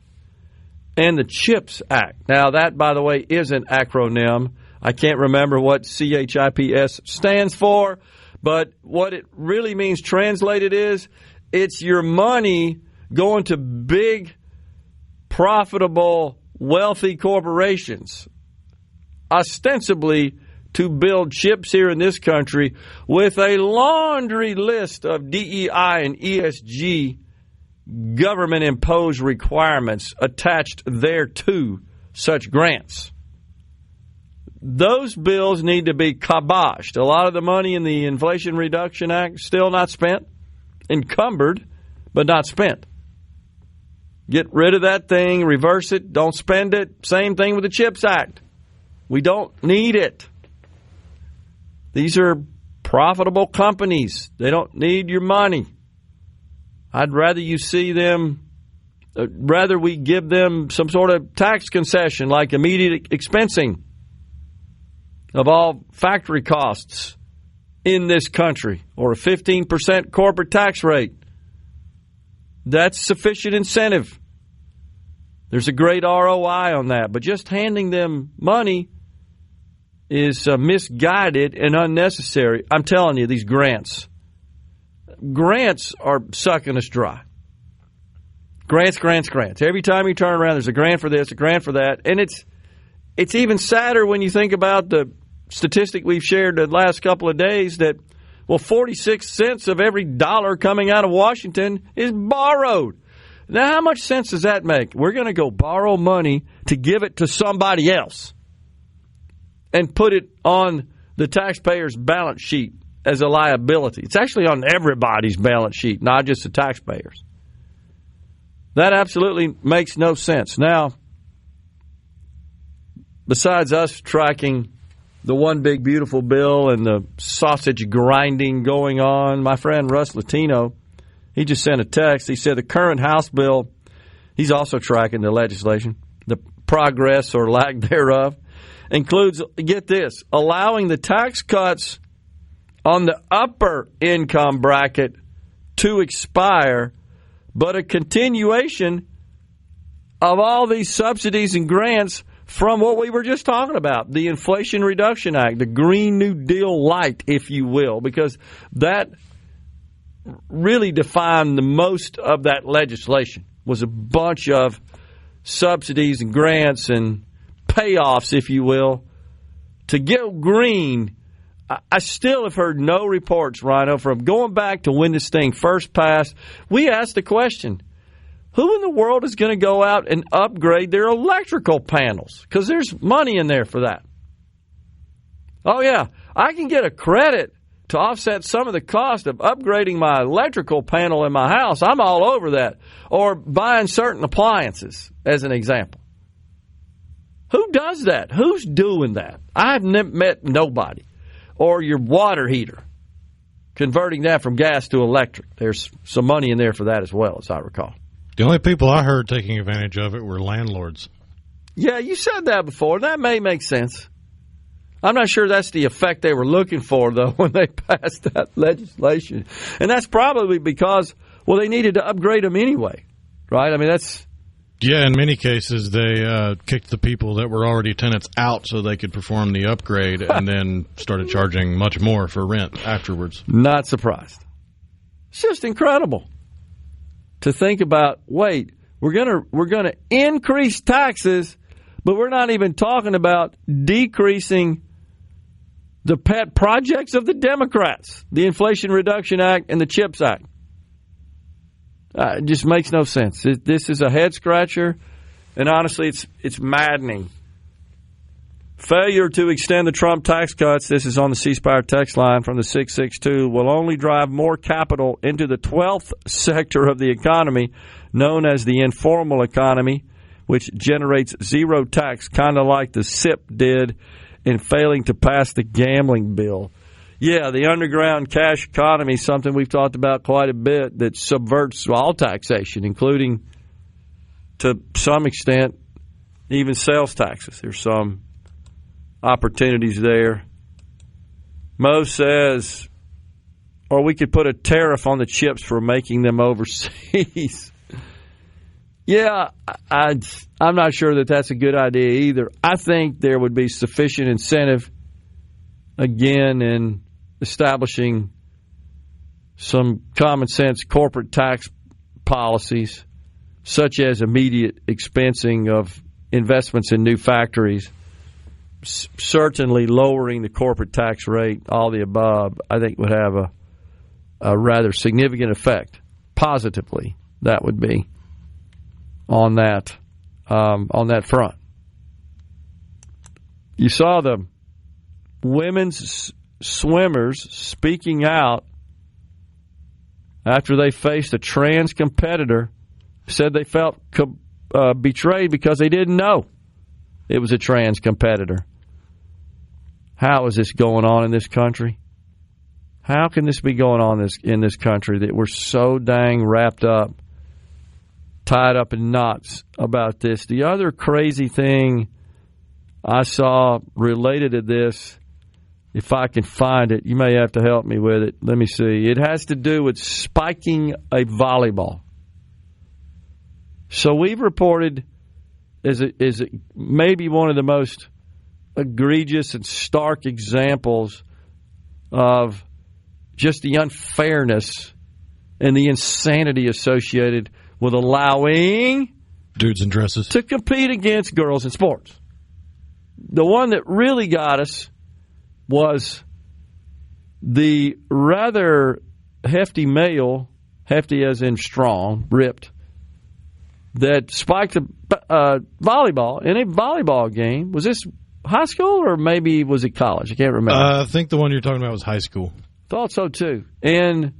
and the CHIPS Act. Now, that, by the way, is an acronym. I can't remember what CHIPS stands for, but what it really means translated is it's your money going to big, profitable, wealthy corporations, ostensibly to build chips here in this country with a laundry list of DEI and ESG government-imposed requirements attached thereto such grants. Those bills need to be kiboshed. A lot of the money in the Inflation Reduction Act still not spent, encumbered, but not spent. Get rid of that thing, reverse it, don't spend it. Same thing with the CHIPS Act. We don't need it. These are profitable companies. They don't need your money. I'd rather you see them, rather we give them some sort of tax concession like immediate expensing of all factory costs in this country or a 15% corporate tax rate. That's sufficient incentive. There's a great ROI on that. But just handing them money is misguided and unnecessary. I'm telling you, these grants are sucking us dry. Grants. Every time you turn around, there's a grant for this, a grant for that. And it's even sadder when you think about the statistic we've shared the last couple of days that, 46 cents of every dollar coming out of Washington is borrowed. Now, how much sense does that make? We're going to go borrow money to give it to somebody else and put it on the taxpayer's balance sheet as a liability. It's actually on everybody's balance sheet, not just the taxpayers. That absolutely makes no sense. Now, besides us tracking the one big beautiful bill and the sausage grinding going on, my friend Russ Latino, he just sent a text. He said the current House bill, he's also tracking the legislation, the progress or lack thereof, includes, get this, allowing the tax cuts on the upper income bracket to expire, but a continuation of all these subsidies and grants from what we were just talking about, the Inflation Reduction Act, the Green New Deal light, if you will, because that really defined the most of that legislation, was a bunch of subsidies and grants and payoffs, if you will, to go green. I still have heard no reports, Rhino, from going back to when this thing first passed. We asked the question, who in the world is going to go out and upgrade their electrical panels? Because there's money in there for that. Oh, yeah, I can get a credit to offset some of the cost of upgrading my electrical panel in my house. I'm all over that. Or buying certain appliances, as an example. Who does that? Who's doing that? I've met nobody. Or your water heater, converting that from gas to electric. There's some money in there for that as well, as I recall. The only people I heard taking advantage of it were landlords. Yeah, you said that before. That may make sense. I'm not sure that's the effect they were looking for, though, when they passed that legislation. And that's probably because, they needed to upgrade them anyway, right? I mean, that's Yeah, in many cases, they kicked the people that were already tenants out so they could perform the upgrade and then started charging much more for rent afterwards. Not surprised. It's just incredible to think about, wait, we're gonna increase taxes, but we're not even talking about decreasing the pet projects of the Democrats, the Inflation Reduction Act and the CHIPS Act. It just makes no sense. This is a head-scratcher, and honestly, it's maddening. Failure to extend the Trump tax cuts, this is on the C Spire text line from the 662, will only drive more capital into the 12th sector of the economy, known as the informal economy, which generates zero tax, kind of like the SIP did in failing to pass the gambling bill. Yeah, the underground cash economy is something we've talked about quite a bit that subverts all taxation, including, to some extent, even sales taxes. There's some opportunities there. Mo says, or we could put a tariff on the chips for making them overseas. Yeah, I'm not sure that that's a good idea either. I think there would be sufficient incentive, again, in establishing some common sense corporate tax policies, such as immediate expensing of investments in new factories, certainly lowering the corporate tax rate, all the above, I think would have a rather significant effect, positively, that would be, on that front. You saw the women's swimmers speaking out after they faced a trans competitor, said they felt betrayed because they didn't know it was a trans competitor. How is this going on in this country? How can this be going on in this country that we're so dang wrapped up, tied up in knots about this? The other crazy thing I saw related to this, if I can find it, you may have to help me with it. Let me see. It has to do with spiking a volleyball. So we've reported is maybe one of the most egregious and stark examples of just the unfairness and the insanity associated with allowing dudes in dresses to compete against girls in sports. The one that really got us was the rather hefty male, hefty as in strong, ripped, that spiked a volleyball in a volleyball game. Was this high school or maybe was it college? I can't remember. I think the one you're talking about was high school. Thought so too. And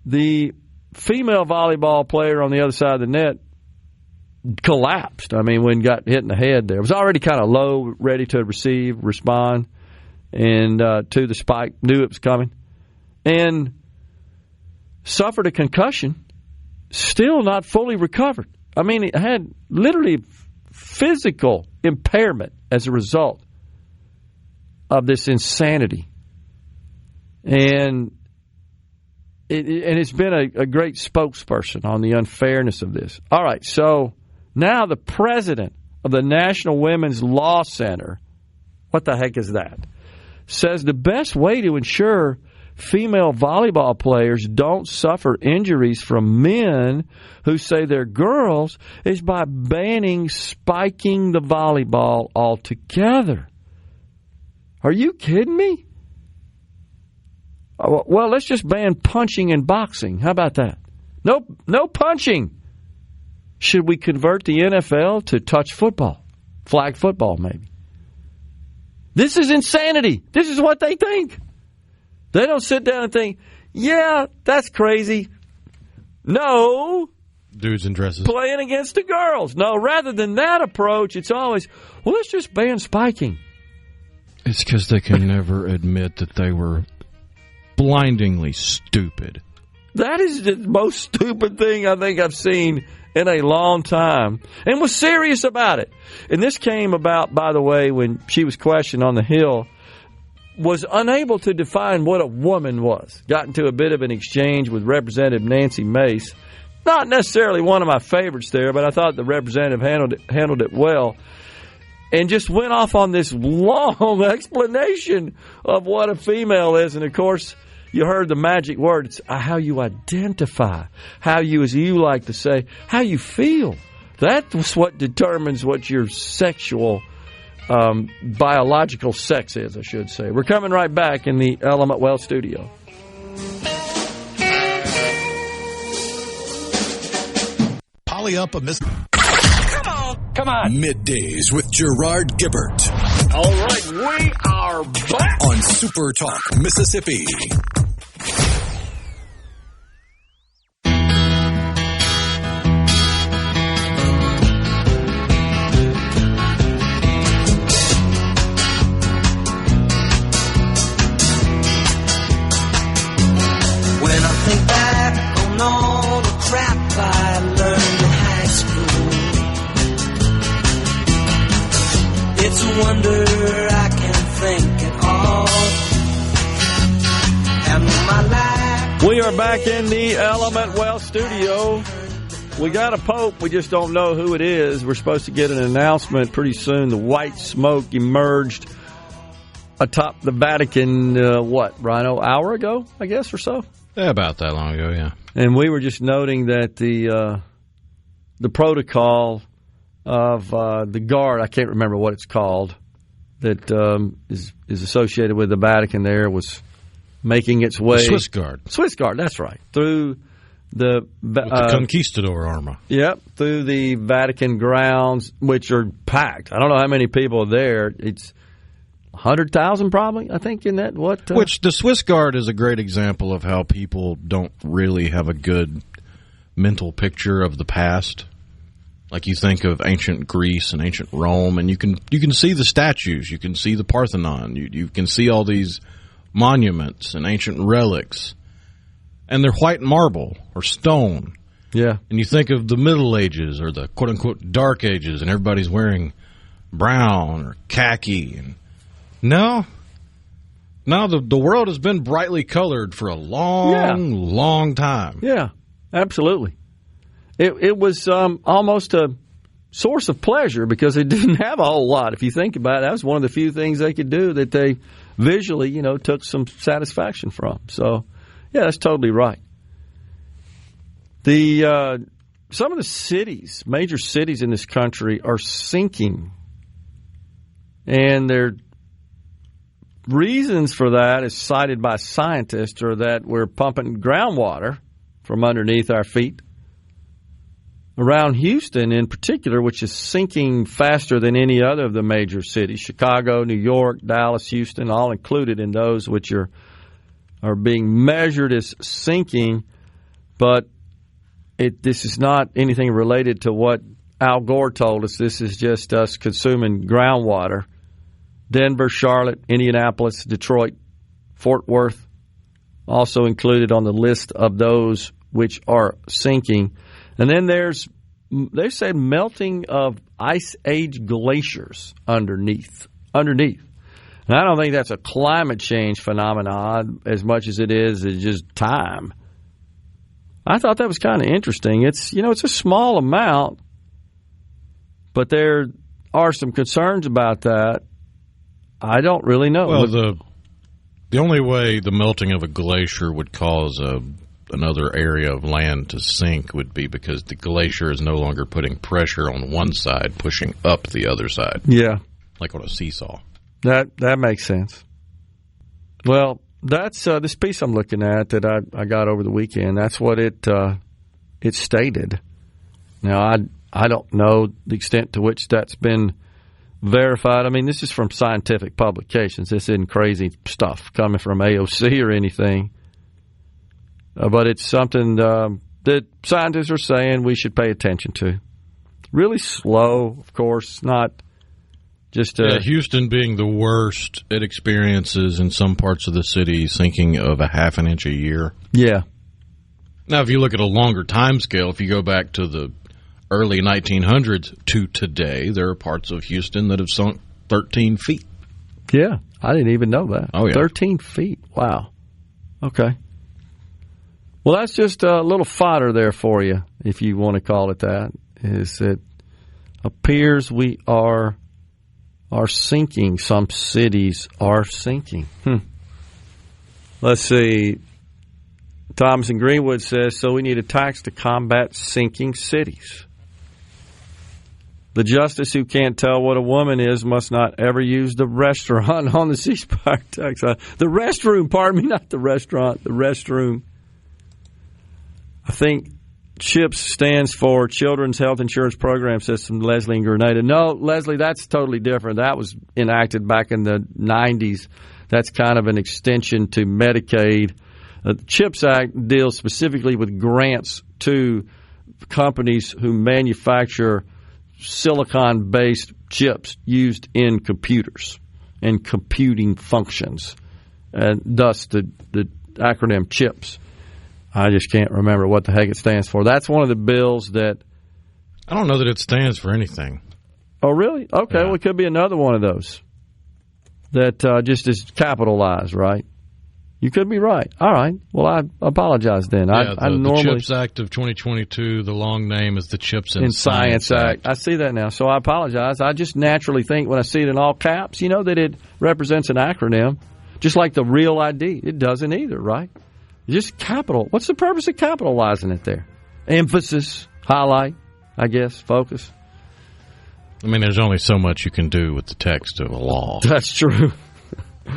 the female volleyball player on the other side of the net collapsed. I mean, when got hit in the head there. It was already kind of low, ready to respond, and to the spike, knew it was coming, and suffered a concussion, still not fully recovered. I mean, it had literally physical impairment as a result of this insanity. And it's been a great spokesperson on the unfairness of this. All right, so now the president of the National Women's Law Center, what the heck is that, says the best way to ensure female volleyball players don't suffer injuries from men who say they're girls is by banning spiking the volleyball altogether. Are you kidding me? Well, let's just ban punching and boxing. How about that? No punching. Should we convert the NFL to touch football? Flag football, maybe. This is insanity. This is what they think. They don't sit down and think, yeah, that's crazy. No. Dudes in dresses. Playing against the girls. No, rather than that approach, it's always, well, let's just ban spiking. It's because they can never admit that they were blindingly stupid. That is the most stupid thing I think I've seen in a long time, and was serious about it. And this came about, by the way, when she was questioned on the Hill, was unable to define what a woman was. Got into a bit of an exchange with Representative Nancy Mace. not necessarily one of my favorites there, but I thought the representative handled it well. And just went off on this long explanation of what a female is. And, of course, you heard the magic word. It's how you identify, how you, as you like to say, how you feel. That's what determines what your sexual, biological sex is, I should say. We're coming right back in the Element Well studio. Poly up a miss. Come on. Middays with Gerard Gibert. All right, we are back on SuperTalk, Mississippi. When I think back on all the crap I learned in high school, it's a wonder I can think at all. And my life. We are back in the Element Well studio. We got a pope. We just don't know who it is. We're supposed to get an announcement pretty soon. The white smoke emerged atop the Vatican, Rhino, hour ago, I guess, or so? Yeah, about that long ago, yeah. And we were just noting that the protocol of the guard, I can't remember what it's called, that is associated with the Vatican there, was making its way. The Swiss Guard. Swiss Guard, that's right. Through the Conquistador armor. Yep, through the Vatican grounds, which are packed. I don't know how many people are there. It's 100,000 probably, I think, in that. Which the Swiss Guard is a great example of how people don't really have a good mental picture of the past. Like you think of ancient Greece and ancient Rome, and you can see the statues, you can see the Parthenon, you can see all these monuments and ancient relics, and they're white marble or stone. Yeah. And you think of the Middle Ages or the quote-unquote Dark Ages, and everybody's wearing brown or khaki. And no, the world has been brightly colored for a long time. Yeah, absolutely. It was almost a source of pleasure because they didn't have a whole lot. If you think about it, that was one of the few things they could do that they visually, took some satisfaction from. So, yeah, that's totally right. Some of the cities, major cities in this country, are sinking, and their reasons for that, as cited by scientists, are that we're pumping groundwater from underneath our feet. Around Houston in particular, which is sinking faster than any other of the major cities, Chicago, New York, Dallas, Houston, all included in those which are being measured as sinking. But this is not anything related to what Al Gore told us. This is just us consuming groundwater. Denver, Charlotte, Indianapolis, Detroit, Fort Worth, also included on the list of those which are sinking. And then they say melting of ice age glaciers underneath. And I don't think that's a climate change phenomenon as much as it is just time. I thought that was kind of interesting. It's a small amount, but there are some concerns about that. I don't really know. Well, the only way the melting of a glacier would cause another area of land to sink would be because the glacier is no longer putting pressure on one side, pushing up the other side. Yeah. Like on a seesaw. That makes sense. Well, that's this piece I'm looking at that I got over the weekend. That's what it stated. Now, I don't know the extent to which that's been verified. I mean, this is from scientific publications. This isn't crazy stuff coming from AOC or anything. But it's something that scientists are saying we should pay attention to. Really slow, of course, not just... Houston being the worst it experiences in some parts of the city, sinking of a half an inch a year. Yeah. Now, if you look at a longer time scale, if you go back to the early 1900s to today, there are parts of Houston that have sunk 13 feet. Yeah, I didn't even know that. Oh, yeah. 13 feet. Wow. Okay. Well, that's just a little fodder there for you. if you want to call it that, is that appears we are sinking. Some cities are sinking. Let's see. Thomas in Greenwood says, so we need a tax to combat sinking cities. The justice who can't tell what a woman is must not ever use the restaurant on the C Spire tax. The restroom, pardon me, not the restaurant, the restroom. I think CHIPS stands for Children's Health Insurance Program System, Leslie in Grenada. No, Leslie, that's totally different. That was enacted back in the 90s. That's kind of an extension to Medicaid. The CHIPS Act deals specifically with grants to companies who manufacture silicon-based chips used in computers and computing functions, and thus the acronym CHIPS. I just can't remember what the heck it stands for. That's one of the bills that... I don't know that it stands for anything. Oh, really? Okay, well, it could be another one of those that just is capitalized, right? You could be right. All right. Well, I apologize then. Yeah, the CHIPS Act of 2022, the long name is the CHIPS and Science Act. I see that now, so I apologize. I just naturally think when I see it in all caps, that it represents an acronym, just like the Real ID. It doesn't either, right? Just capital. What's the purpose of capitalizing it there? Emphasis, highlight, I guess, focus. I mean, there's only so much you can do with the text of a law. That's true.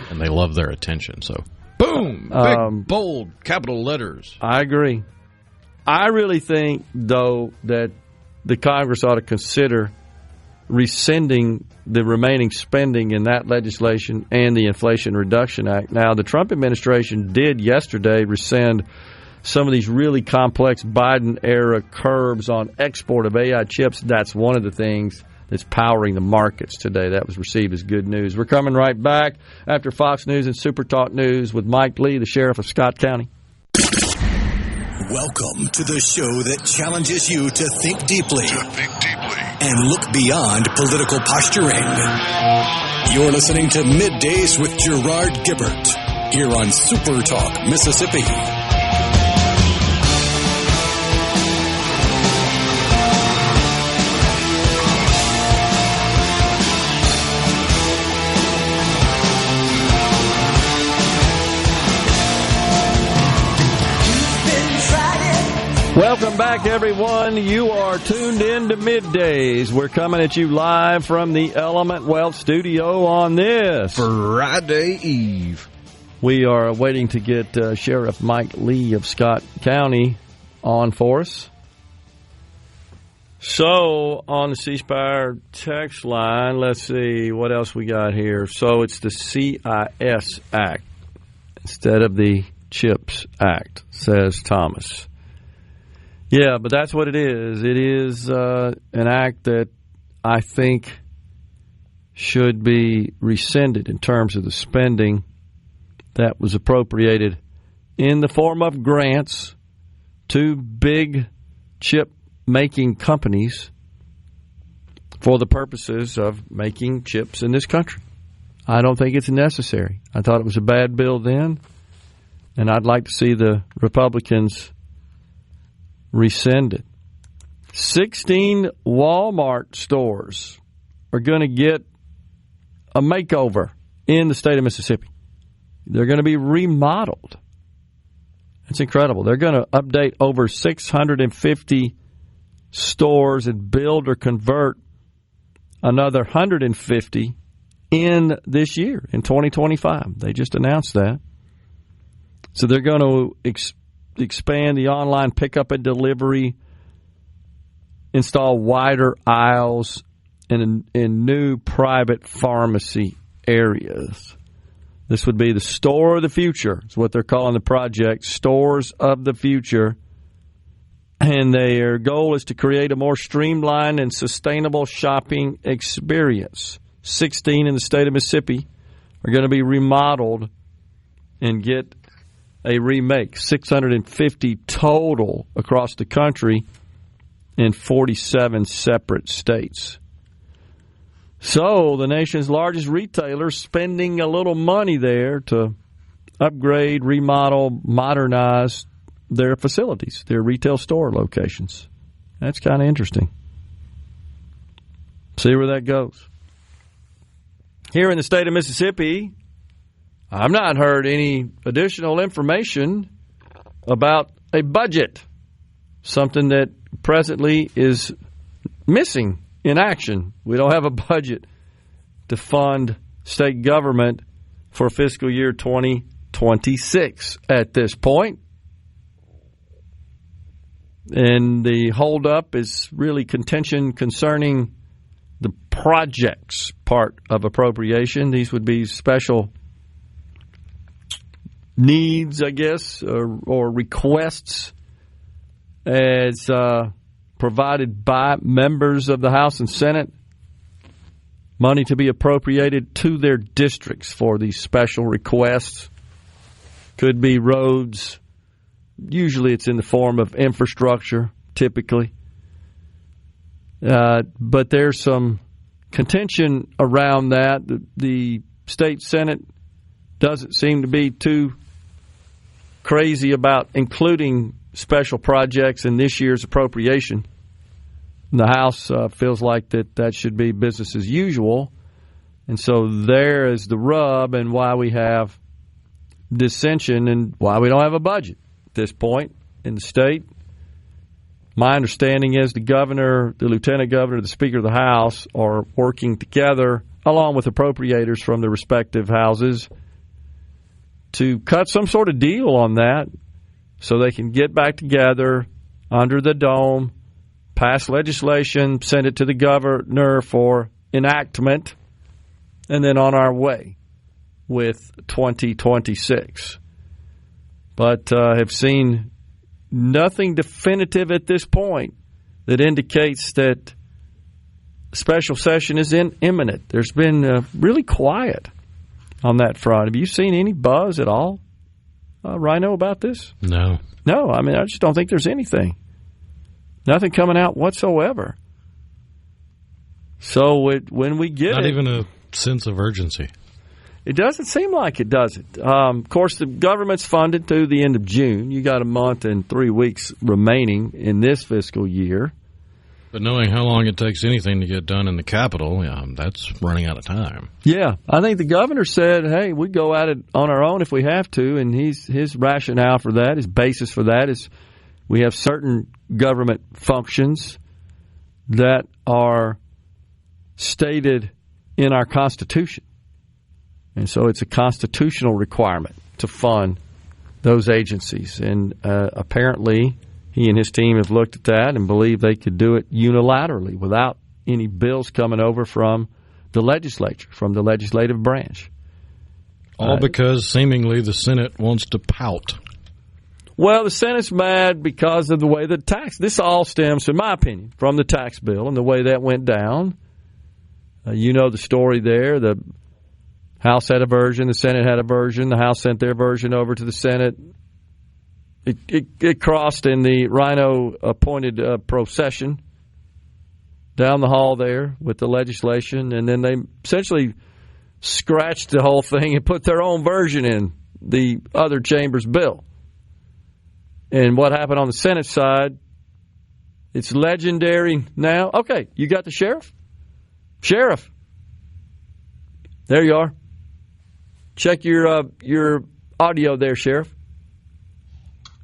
And they love their attention, so... Boom! Big, bold, capital letters. I agree. I really think, though, that the Congress ought to consider rescinding the remaining spending in that legislation and the Inflation Reduction Act. Now, the Trump administration did yesterday rescind some of these really complex Biden-era curbs on export of AI chips. That's one of the things that's powering the markets today. That was received as good news. We're coming right back after Fox News and SuperTalk News with Mike Lee, the sheriff of Scott County. Welcome to the show that challenges you to think deeply, and look beyond political posturing. You're listening to Middays with Gerard Gibert here on SuperTalk Mississippi. Welcome back, everyone. You are tuned in to Middays. We're coming at you live from the Element Wealth studio on this Friday Eve. We are waiting to get Sheriff Mike Lee of Scott County on for us. So, on the C Spire text line, let's see what else we got here. So, it's the CIS Act instead of the CHIPS Act, says Thomas. Yeah, but that's what it is. It is an act that I think should be rescinded in terms of the spending that was appropriated in the form of grants to big chip-making companies for the purposes of making chips in this country. I don't think it's necessary. I thought it was a bad bill then, and I'd like to see the Republicans rescinded. 16 Walmart stores are going to get a makeover in the state of Mississippi. They're going to be remodeled. It's incredible. They're going to update over 650 stores and build or convert another 150 in this year, in 2025. They just announced that. So they're going to expand the online pickup and delivery, install wider aisles in new private pharmacy areas. This would be the store of the future, is what they're calling the project, Stores of the Future. And their goal is to create a more streamlined and sustainable shopping experience. 16 in the state of Mississippi are going to be remodeled and get a remake. 650 total across the country in 47 separate states. So the nation's largest retailer spending a little money there to upgrade, remodel, modernize their facilities, their retail store locations. That's kind of interesting. See where that goes. Here in the state of Mississippi, I've not heard any additional information about a budget, something that presently is missing in action. We don't have a budget to fund state government for fiscal year 2026 at this point. And the holdup is really contention concerning the projects part of appropriation. These would be special needs, I guess, or requests as provided by members of the House and Senate. Money to be appropriated to their districts for these special requests. Could be roads. Usually it's in the form of infrastructure, typically. But there's some contention around that. The state Senate doesn't seem to be too crazy about including special projects in this year's appropriation. The House feels like that should be business as usual. And so there is the rub and why we have dissension and why we don't have a budget at this point in the state. My understanding is the governor, the lieutenant governor, the speaker of the House are working together along with appropriators from the respective houses to cut some sort of deal on that so they can get back together under the dome, pass legislation, send it to the governor for enactment, and then on our way with 2026. But have seen nothing definitive at this point that indicates that special session is imminent. There's been really quiet on that front. Have you seen any buzz at all, Rhino, about this? No. No, I mean, I just don't think there's anything. Nothing coming out whatsoever. So when we get Not it... even a sense of urgency. It doesn't seem like it, does it? Of course, the government's funded through the end of June. You got a month and 3 weeks remaining in this fiscal year. But knowing how long it takes anything to get done in the Capitol, that's running out of time. Yeah, I think the governor said, hey, we go at it on our own if we have to, and his rationale for that, his basis for that is we have certain government functions that are stated in our Constitution. And so it's a constitutional requirement to fund those agencies. And apparently he and his team have looked at that and believe they could do it unilaterally without any bills coming over from the legislature, from the legislative branch. All because seemingly the Senate wants to pout. Well, the Senate's mad because of the way the tax... This all stems, in my opinion, from the tax bill and the way that went down. You know the story there. The House had a version, the Senate had a version, the House sent their version over to the Senate. It crossed in the Rhino-appointed procession down the hall there with the legislation, and then they essentially scratched the whole thing and put their own version in the other chamber's bill. And what happened on the Senate side, it's legendary now. Okay, you got the sheriff? Sheriff. There you are. Check your audio there, Sheriff.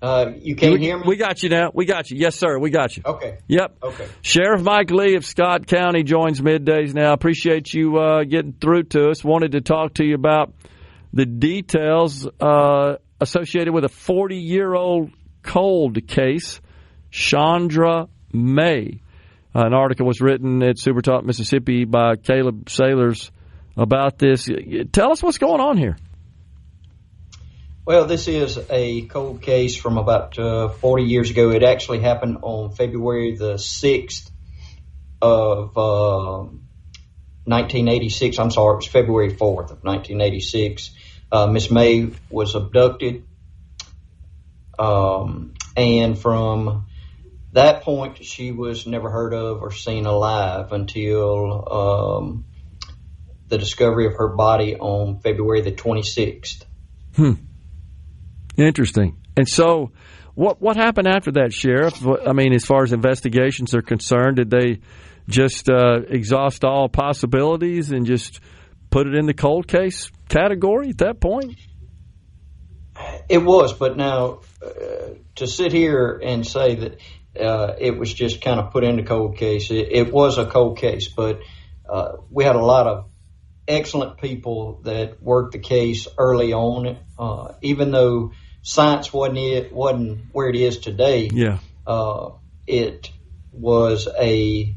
You can't hear me? We got you now. We got you. Yes, sir. We got you. Okay. Yep. Okay. Sheriff Mike Lee of Scott County joins Middays now. Appreciate you getting through to us. Wanted to talk to you about the details associated with a 40-year-old cold case, Shondra May. An article was written at SuperTalk Mississippi by Caleb Sailors about this. Tell us what's going on here. Well, this is a cold case from about 40 years ago. It actually happened on February the 6th of 1986. I'm sorry, it was February 4th of 1986. Miss May was abducted. And from that point, she was never heard of or seen alive until the discovery of her body on February the 26th. Interesting. And so What happened after that, Sheriff? I mean, as far as investigations are concerned, did they just exhaust all possibilities and just put it in the cold case category at that point? It was, but now to sit here and say that it was just kind of put into cold case, it was a cold case, but we had a lot of excellent people that worked the case early on, even though science wasn't where it is today. Yeah. It was a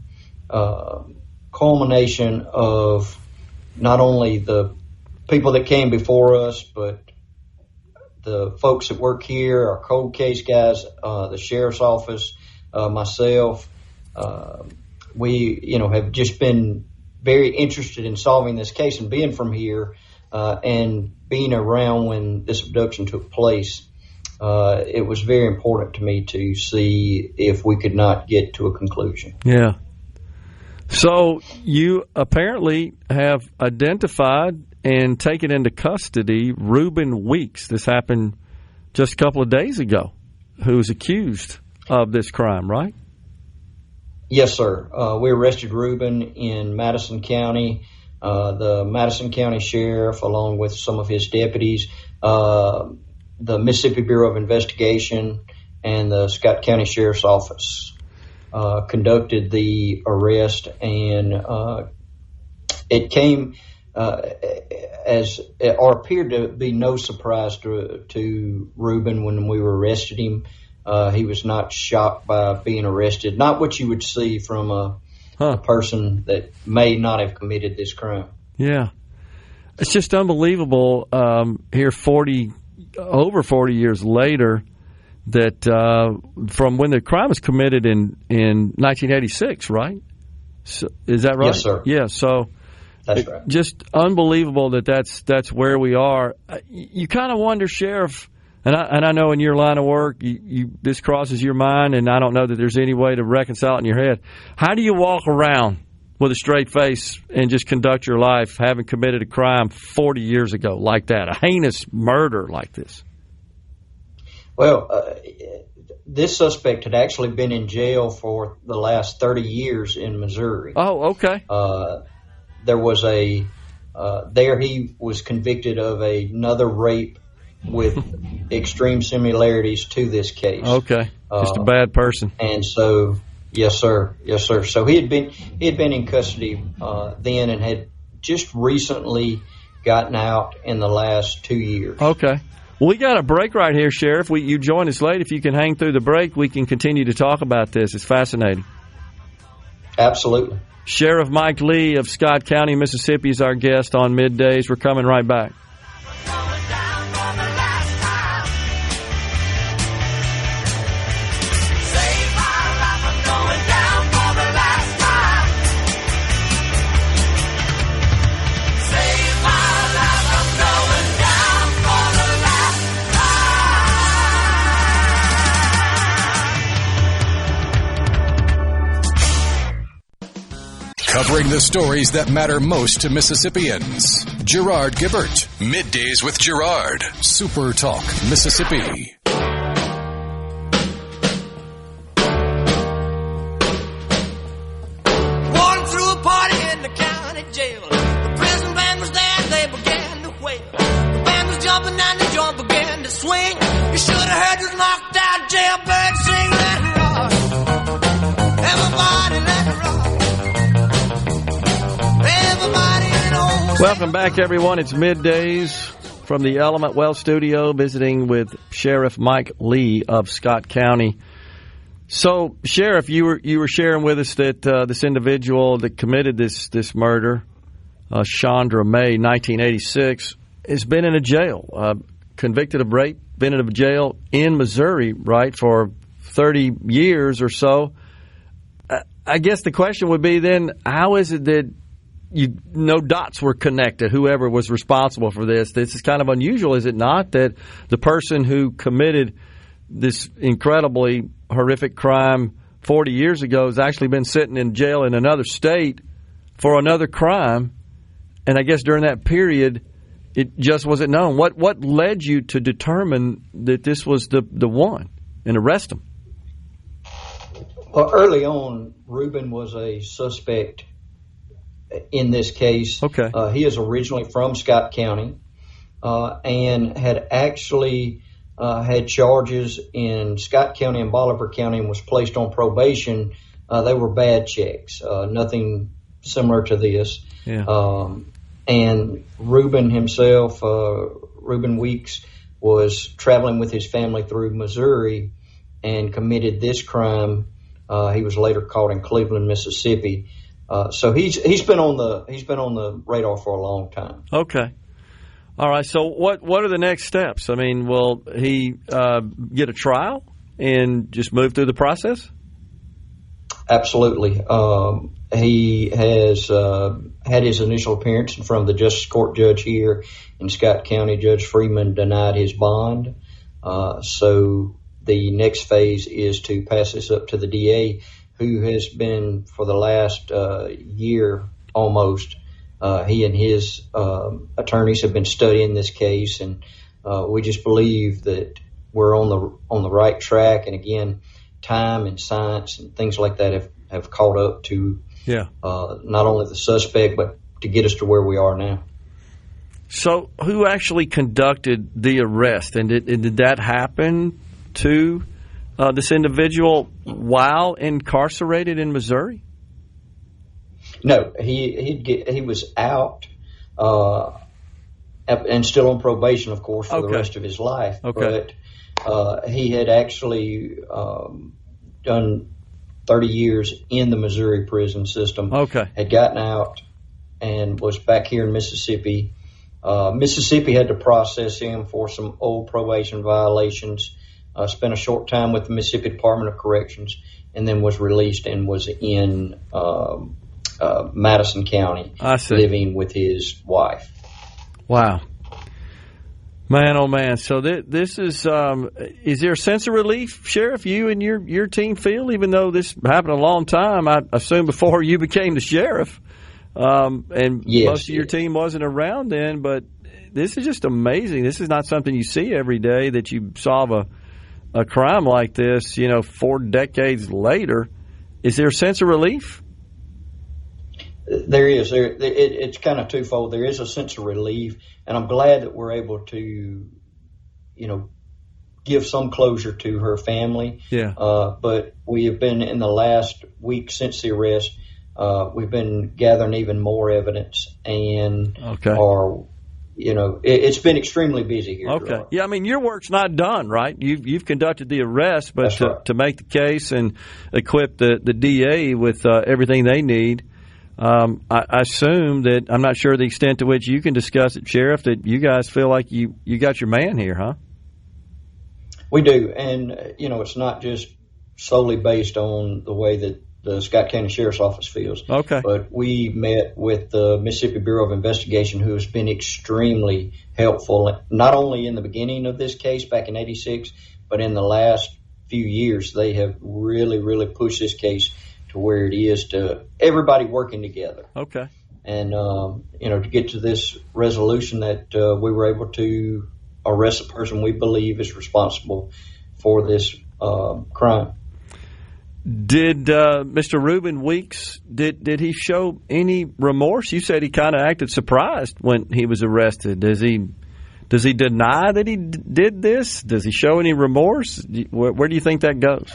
culmination of not only the people that came before us, but the folks that work here, our cold case guys, the sheriff's office, myself. We, have just been very interested in solving this case, and being from here and being around when this abduction took place, it was very important to me to see if we could not get to a conclusion. Yeah. So you apparently have identified and taken into custody Reuben Weeks. This happened just a couple of days ago, who was accused of this crime, right? Yes, sir. We arrested Reuben in Madison County. The Madison County Sheriff, along with some of his deputies, the Mississippi Bureau of Investigation, and the Scott County Sheriff's Office conducted the arrest, and it came as or appeared to be no surprise to Reuben when we arrested him. He was not shocked by being arrested, not what you would see from a person that may not have committed this crime. Yeah. It's just unbelievable here over 40 years later that from when the crime was committed in 1986, right? So, is that right? Yes, sir. Yeah, so that's right. Just unbelievable that's where we are. You kind of wonder, Sheriff, and I know in your line of work, this crosses your mind, and I don't know that there's any way to reconcile it in your head. How do you walk around with a straight face and just conduct your life having committed a crime 40 years ago like that, a heinous murder like this? Well, this suspect had actually been in jail for the last 30 years in Missouri. Oh, okay. There was there he was convicted of another rape with extreme similarities to this case. Okay, just a bad person. And so, yes, sir. So he had been in custody then, and had just recently gotten out in the last 2 years. Okay. Well, we got a break right here, Sheriff. You join us late. If you can hang through the break, we can continue to talk about this. It's fascinating. Absolutely. Sheriff Mike Lee of Scott County, Mississippi is our guest on Middays. We're coming right back. Covering the stories that matter most to Mississippians. Gerard Gibert. Middays with Gerard. SuperTalk, Mississippi. Walking through a party in the county jail. The prison band was there, they began to wail. The band was jumping and the joint began to swing. You should have heard this knocked out jailbird sing. Let it rock. Everybody let it rock. Welcome back, everyone. It's Middays from the Element Well Studio, visiting with Sheriff Mike Lee of Scott County. So, Sheriff, you were sharing with us that this individual that committed this murder, Shondra May, 1986, has been in a jail, convicted of rape, been in a jail in Missouri, right, for 30 years or so. I guess the question would be then, how is it that no dots were connected, whoever was responsible for this? This is kind of unusual, is it not, that the person who committed this incredibly horrific crime 40 years ago has actually been sitting in jail in another state for another crime, and I guess during that period it just wasn't known. What led you to determine that this was the one? and arrest him? Well, early on, Reuben was a suspect in this case. Okay. He is originally from Scott County and had actually had charges in Scott County and Bolivar County and was placed on probation. They were bad checks, nothing similar to this. Yeah. And Reuben himself, Reuben Weeks, was traveling with his family through Missouri and committed this crime. He was later caught in Cleveland, Mississippi. So he's been on the radar for a long time. Okay. All right. So what are the next steps? I mean, will he get a trial and just move through the process? Absolutely. He has had his initial appearance in front of the Justice Court judge here in Scott County. Judge Freeman denied his bond. So the next phase is to pass this up to the DA, who has been for the last year almost. He and his attorneys have been studying this case, and we just believe that we're on the right track. And again, time and science and things like that have caught up to not only the suspect, but to get us to where we are now. So who actually conducted the arrest, and did that happen to this individual while incarcerated in Missouri? No, he was out and still on probation, of course, for the rest of his life. Okay. But he had actually done 30 years in the Missouri prison system. Okay. Had gotten out and was back here in Mississippi. Mississippi had to process him for some old probation violations. Spent a short time with the Mississippi Department of Corrections, and then was released and was in Madison County, living with his wife. Wow. Man, oh man! So this is there a sense of relief, Sheriff, you and your team feel, even though this happened a long time? I assume before you became the sheriff, and most of your team wasn't around then. But this is just amazing. This is not something you see every day, that you solve a crime like this. 4 decades later, is there a sense of relief? There is. It's kind of twofold. There is a sense of relief, and I'm glad that we're able to, give some closure to her family. Yeah. But we have been, in the last week since the arrest, we've been gathering even more evidence, and it's been extremely busy here. Okay. Gerard. Yeah, I mean, your work's not done, right? You've conducted the arrest, but to make the case and equip the DA with everything they need. I assume that, I'm not sure the extent to which you can discuss it, Sheriff, that you guys feel like you got your man here, huh? We do. And, it's not just solely based on the way that the Scott County Sheriff's Office feels. Okay. But we met with the Mississippi Bureau of Investigation, who has been extremely helpful, not only in the beginning of this case back in '86, but in the last few years. They have really, really pushed this case to where it is, to everybody working together. Okay. And, to get to this resolution that we were able to arrest a person we believe is responsible for this crime. Did Mr. Reuben Weeks, did he show any remorse? You said he kind of acted surprised when he was arrested. Does he deny that he did this? Does he show any remorse? Where do you think that goes?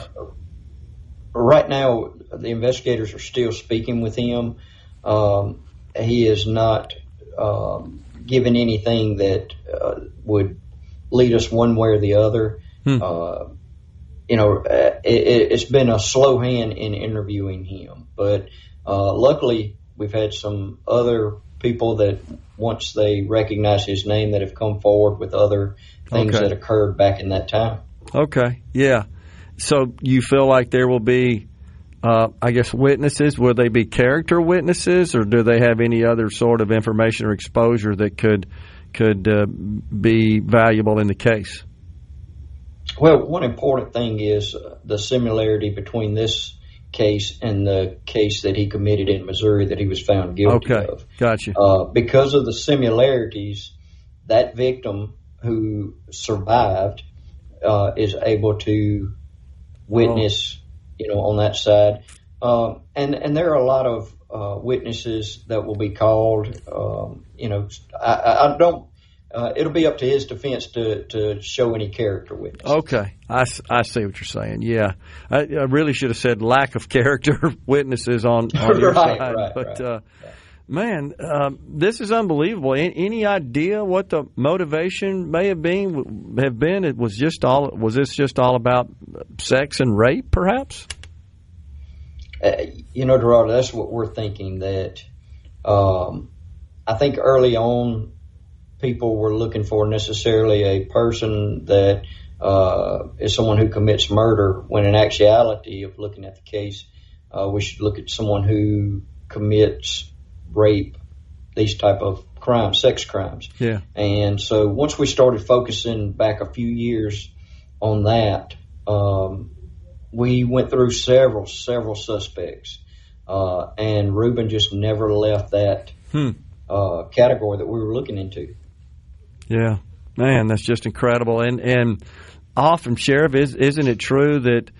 Right now, the investigators are still speaking with him. He has not given anything that would lead us one way or the other. It's been a slow hand in interviewing him. But luckily, we've had some other people that, once they recognize his name, that have come forward with other things that occurred back in that time. Okay, yeah. So you feel like there will be, witnesses? Will they be character witnesses, or do they have any other sort of information or exposure that could be valuable in the case? Well, one important thing is the similarity between this case and the case that he committed in Missouri that he was found guilty of. Gotcha. Because of the similarities, that victim who survived is able to witness, on that side. And there are a lot of witnesses that will be called. I don't. It'll be up to his defense to show any character witness. Okay, I see what you're saying. Yeah, I really should have said lack of character witnesses on your side. Right. Man, this is unbelievable. Any idea what the motivation may have been? It was this just all about sex and rape, perhaps? Gerard, that's what we're thinking. That I think early on, people were looking for necessarily a person that is someone who commits murder, when in actuality of looking at the case, we should look at someone who commits rape, these type of crimes, sex crimes. Yeah. And so once we started focusing back a few years on that, we went through several suspects, and Reuben just never left that category that we were looking into. Yeah, man, that's just incredible. And often, Sheriff, isn't it true that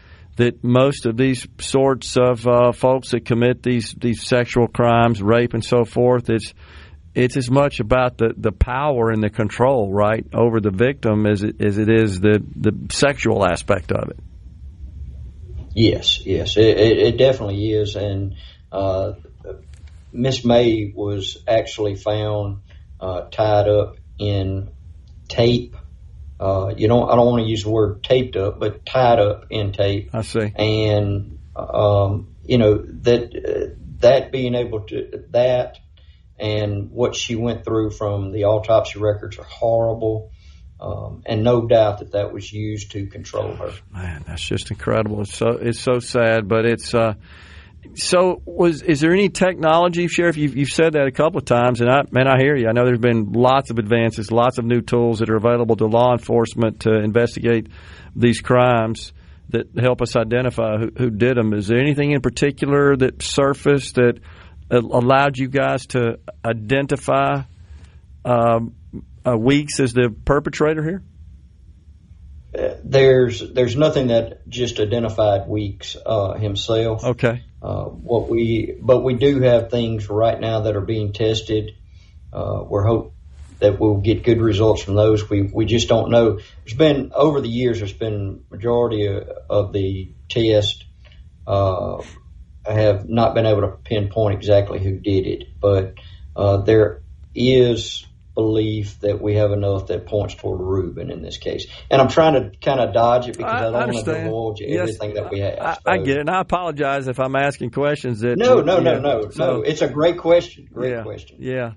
most of these sorts of folks that commit these sexual crimes, rape and so forth, it's as much about the power and the control, right, over the victim as it is the sexual aspect of it. Yes, it definitely is. And Miss May was actually found tied up in tape. I don't want to use the word taped up, but tied up in tape. I see. And that being able to that, and what she went through from the autopsy records are horrible. And no doubt that was used to control her. Man, that's just incredible. It's so sad, but it's is there any technology, Sheriff? You've said that a couple of times, and I hear you. I know there's been lots of advances, lots of new tools that are available to law enforcement to investigate these crimes that help us identify who did them. Is there anything in particular that surfaced that allowed you guys to identify Weeks as the perpetrator here? There's nothing that just identified Weeks himself. Okay. But we do have things right now that are being tested. We're hope that we'll get good results from those. We just don't know. Over the years, there's been majority of the tests have not been able to pinpoint exactly who did it, but there is belief that we have enough that points toward Reuben in this case. And I'm trying to kind of dodge it because I don't want to divulge everything that we have. I get it, and I apologize if I'm asking questions that... No. It's a great question. Great question. Yeah.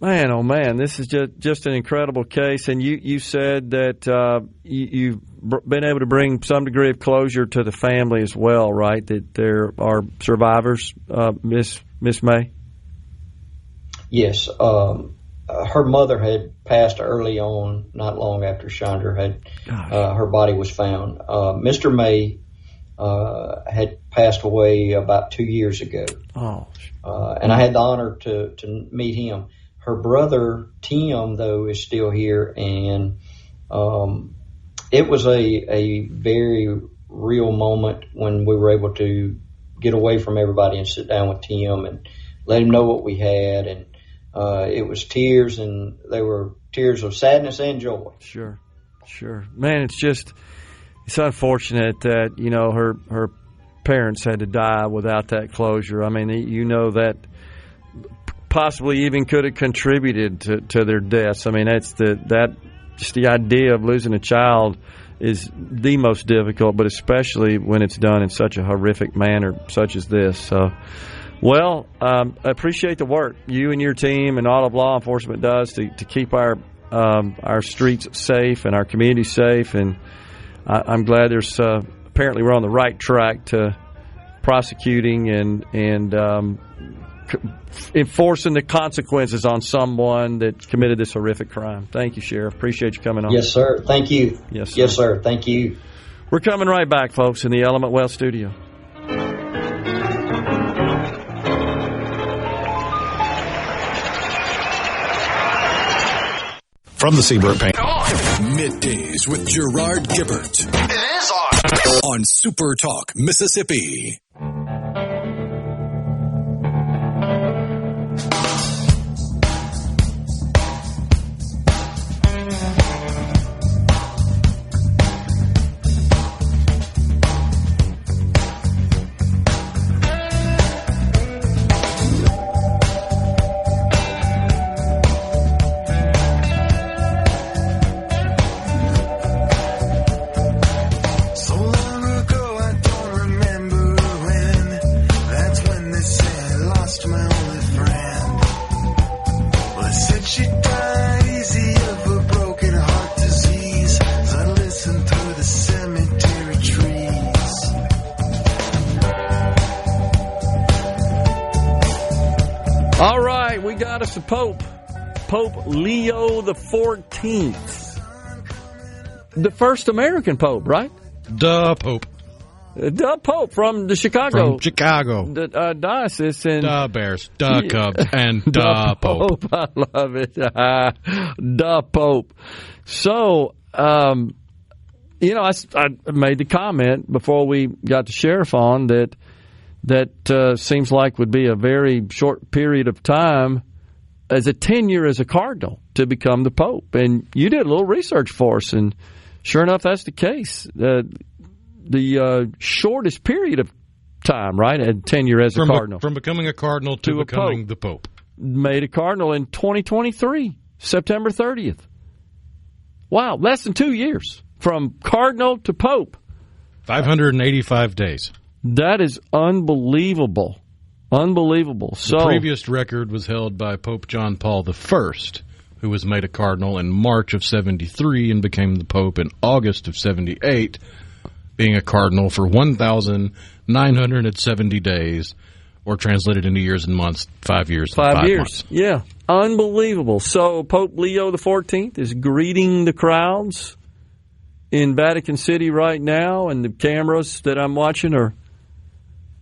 Man, oh man, this is just an incredible case. And you said that you've been able to bring some degree of closure to the family as well, right? That there are survivors, Miss May? Yes. Her mother had passed early on, not long after Shondra her body was found. Mr. May had passed away about 2 years ago. Oh. And I had the honor to meet him. Her brother, Tim, though, is still here, and it was a very real moment when we were able to get away from everybody and sit down with Tim and let him know what we had. And it was tears, and they were tears of sadness and joy. Sure. Man, it's unfortunate that, her parents had to die without that closure. I mean, that possibly even could have contributed to their deaths. I mean, just the idea of losing a child is the most difficult, but especially when it's done in such a horrific manner such as this. So, well, I appreciate the work you and your team and all of law enforcement does to keep our streets safe and our communities safe. And I'm glad there's apparently we're on the right track to prosecuting and enforcing the consequences on someone that committed this horrific crime. Thank you, Sheriff. Appreciate you coming on. Yes, sir. Thank you. Yes, sir. Thank you. We're coming right back, folks, in the Element Wealth studio. from the Seabrook Paint. Middays with Gerard Gibert. It is on SuperTalk, Mississippi. All right, we got us a Pope Leo the 14th, the first American Pope, right? The Pope from the Chicago diocese, and the Bears, the Cubs, and the Pope. I love it. The Pope. So, I made the comment before we got the sheriff on that seems like would be a very short period of time as a tenure as a cardinal to become the Pope. And you did a little research for us, and sure enough, that's the case. The shortest period of time, right, and tenure as a cardinal. From becoming a cardinal to becoming the Pope. Made a cardinal in 2023, September 30th. Wow, less than 2 years from cardinal to Pope. 585 days. That is unbelievable. Unbelievable. So, the previous record was held by Pope John Paul I, who was made a cardinal in March of 73 and became the Pope in August of 78, being a cardinal for 1,970 days, or translated into years and months, 5 years and 5 months. Yeah, unbelievable. So Pope Leo the 14th is greeting the crowds in Vatican City right now, and the cameras that I'm watching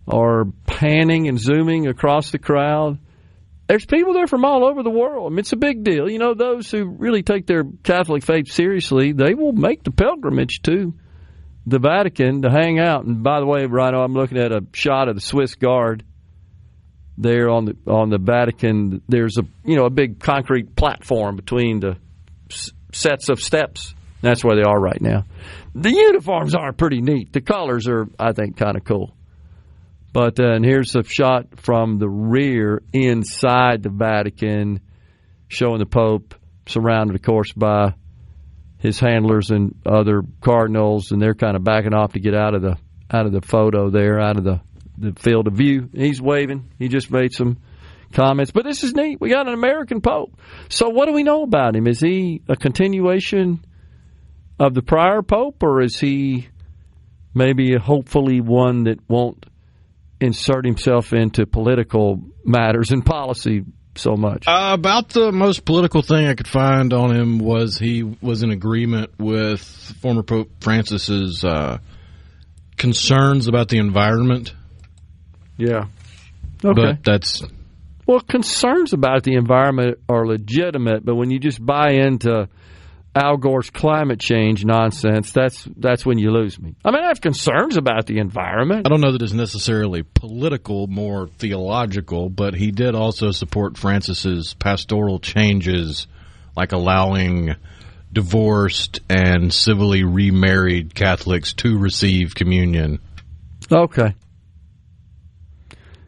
are panning and zooming across the crowd. There's people there from all over the world. I mean, it's a big deal. You know, those who really take their Catholic faith seriously, they will make the pilgrimage to the Vatican to hang out. And by the way, Rhino, I'm looking at a shot of the Swiss Guard there on the Vatican. There's a big concrete platform between the sets of steps. That's where they are right now. The uniforms are pretty neat. The colors are, I think, kind of cool. But and here's a shot from the rear inside the Vatican, showing the Pope surrounded, of course, by his handlers and other cardinals, and they're kind of backing off to get out of the photo there, out of the field of view. He's waving. He just made some comments. But this is neat. We got an American Pope. So what do we know about him? Is he a continuation of the prior Pope, or is he maybe hopefully one that won't insert himself into political matters and policy so much? About the most political thing I could find on him was he was in agreement with former Pope Francis's concerns about the environment. Yeah. Okay. But concerns about the environment are legitimate, but when you just buy into Al Gore's climate change nonsense, that's when you lose me. I mean, I have concerns about the environment. I don't know that it's necessarily political, more theological, but he did also support Francis's pastoral changes, like allowing divorced and civilly remarried Catholics to receive communion. Okay.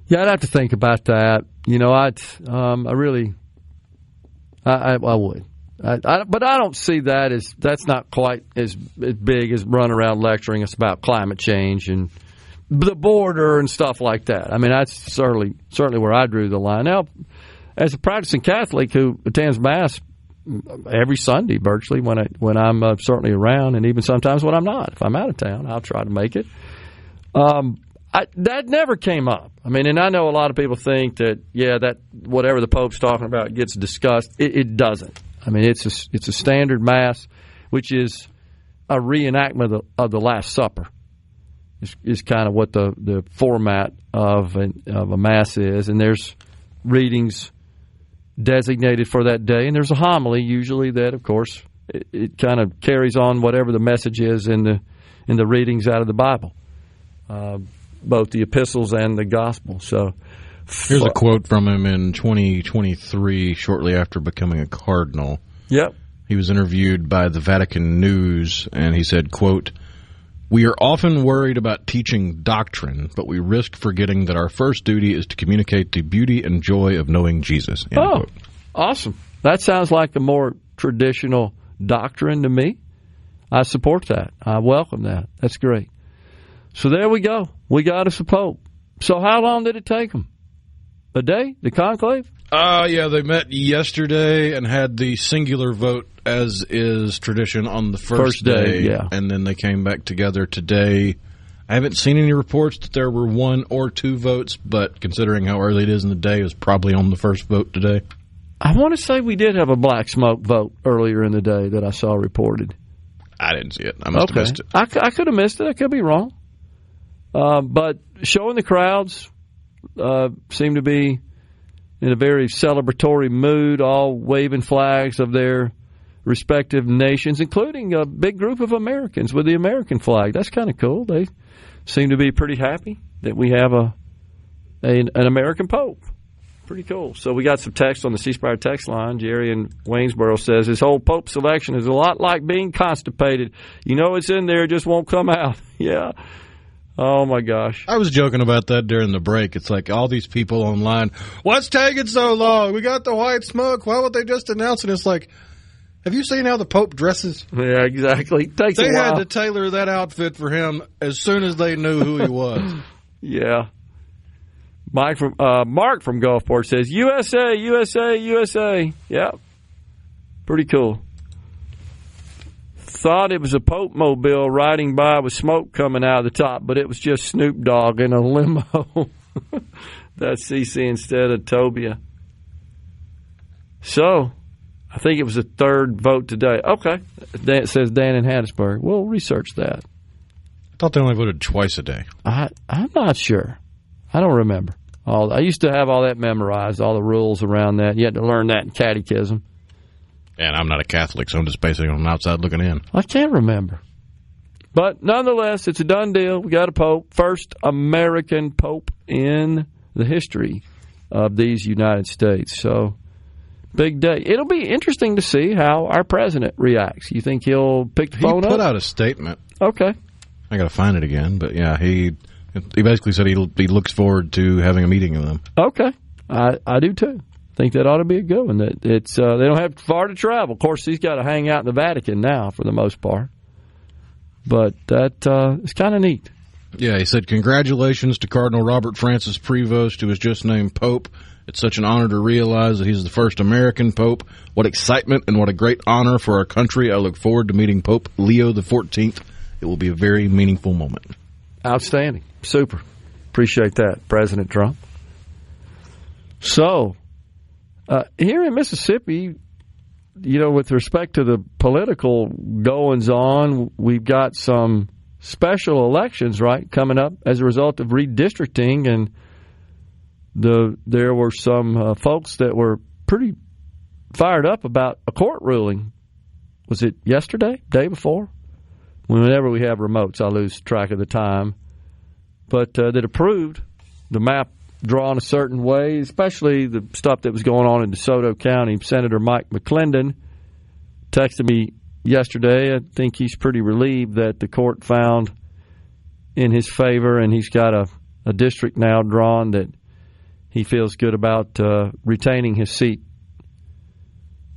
Yeah, I'd have to think about that. You know, I would. But I don't see that that's not quite as big as running around lecturing us about climate change and the border and stuff like that. I mean, that's certainly where I drew the line. Now, as a practicing Catholic who attends Mass every Sunday virtually when I'm certainly around, and even sometimes when I'm not. If I'm out of town, I'll try to make it. That never came up. I mean, and I know a lot of people think that, that whatever the Pope's talking about gets discussed. It doesn't. I mean, it's a standard Mass, which is a reenactment of the Last Supper. Is kind of what the format of a Mass is, and there's readings designated for that day. And there's a homily usually that, of course, it kind of carries on whatever the message is in the readings out of the Bible, both the epistles and the gospel. So here's a quote from him in 2023, shortly after becoming a cardinal. Yep. He was interviewed by the Vatican News, and he said, quote, "We are often worried about teaching doctrine, but we risk forgetting that our first duty is to communicate the beauty and joy of knowing Jesus." End quote. Awesome. That sounds like a more traditional doctrine to me. I support that. I welcome that. That's great. So there we go. We got us a pope. So how long did it take them? A day? The conclave? Yeah, they met yesterday and had the singular vote, as is tradition, on the first day. Yeah. And then they came back together today. I haven't seen any reports that there were 1 or 2 votes, but considering how early it is in the day, it was probably on the first vote today. I want to say we did have a black smoke vote earlier in the day that I saw reported. I didn't see it. I must have missed it. I could have missed it. I could be wrong. But showing the crowds seemed to be in a very celebratory mood, all waving flags of their respective nations, including a big group of Americans with the American flag. That's kind of cool. They seem to be pretty happy that we have an American Pope. Pretty cool. So we got some text on the C Spire text line. Jerry in Waynesboro says, "This whole Pope selection is a lot like being constipated. You know it's in there, it just won't come out." Yeah. Oh, my gosh. I was joking about that during the break. It's like all these people online, "What's taking so long? We got the white smoke. Why would they just announce it?" It's like, have you seen how the Pope dresses? Yeah, exactly. Takes they a while. had to tailor that outfit for him as soon as they knew who he was. Yeah. Mark from Gulfport says, USA, USA, USA. Yeah. Pretty cool. Thought it was a Pope mobile riding by with smoke coming out of the top, but it was just Snoop Dogg in a limo. That's CC instead of Tobia. So, I think it was the third vote today. Okay. It says Dan in Hattiesburg. We'll research that. I thought they only voted twice a day. I'm not sure. I don't remember. I used to have all that memorized, all the rules around that. You had to learn that in catechism. And I'm not a Catholic, so I'm just basically on the outside looking in. I can't remember. But nonetheless, it's a done deal. We got a pope. First American pope in the history of these United States. So, big day. It'll be interesting to see how our president reacts. You think he'll pick the phone up? He put out a statement. Okay. I got to find it again. But, yeah, he basically said he looks forward to having a meeting with them. Okay. I do, too. Think that ought to be a good one. That it's they don't have far to travel. Of course, he's got to hang out in the Vatican now for the most part. But that is kind of neat. Yeah, he said, "Congratulations to Cardinal Robert Francis Prevost, who was just named Pope. It's such an honor to realize that he's the first American Pope. What excitement and what a great honor for our country. I look forward to meeting Pope Leo XIV. It will be a very meaningful moment." Outstanding. Super. Appreciate that, President Trump. So, here in Mississippi, with respect to the political goings-on, we've got some special elections, right, coming up as a result of redistricting, and there were some folks that were pretty fired up about a court ruling. Was it yesterday, day before? Whenever we have remotes, I lose track of the time. But that approved the map drawn a certain way, especially the stuff that was going on in DeSoto County. Senator Mike McClendon texted me yesterday. I think he's pretty relieved that the court found in his favor, and he's got a district now drawn that he feels good about retaining his seat.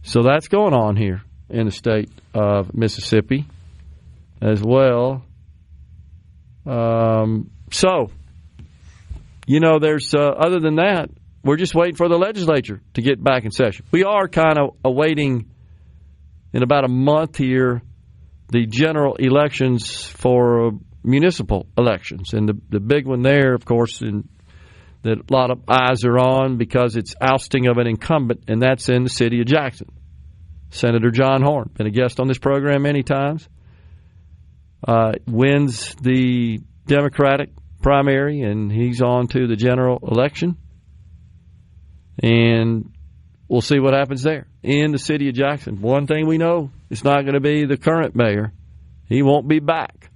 So that's going on here in the state of Mississippi as well. There's other than that, we're just waiting for the legislature to get back in session. We are kind of awaiting in about a month here the general elections for municipal elections. And the big one there, of course, that a lot of eyes are on because it's ousting of an incumbent, and that's in the city of Jackson. Senator John Horn, been a guest on this program many times, wins the Democratic primary, and he's on to the general election. And we'll see what happens there in the city of Jackson. One thing we know, it's not going to be the current mayor. He won't be back.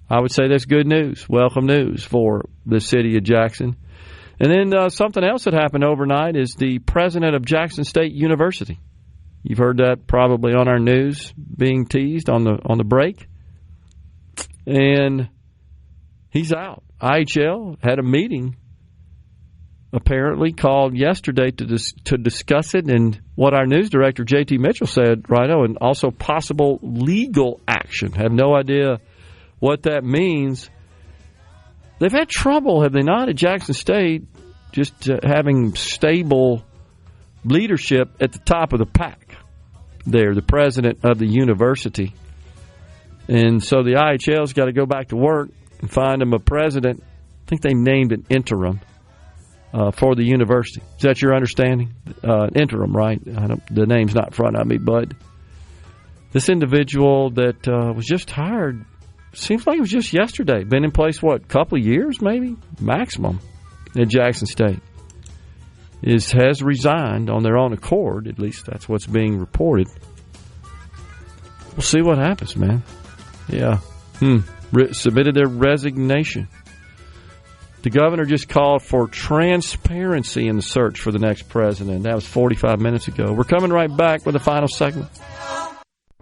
I would say that's good news, welcome news for the city of Jackson. And then something else that happened overnight is the president of Jackson State University. You've heard that probably on our news being teased on the break. And he's out. IHL had a meeting apparently called yesterday to discuss it, and what our news director, J.T. Mitchell, said, Rhino, and also possible legal action. Have no idea what that means. They've had trouble, have they not, at Jackson State, just having stable leadership at the top of the pack there, the president of the university. And so the IHL's got to go back to work and find them a president. I think they named an interim for the university. Is that your understanding? Interim, right? The name's not in front of me, but this individual that was just hired, seems like it was just yesterday. Been in place, what, a couple of years maybe? Maximum at Jackson State. Has resigned on their own accord. At least that's what's being reported. We'll see what happens, man. Yeah. Submitted their resignation. The governor just called for transparency in the search for the next president. That was 45 minutes ago. We're coming right back with the final segment.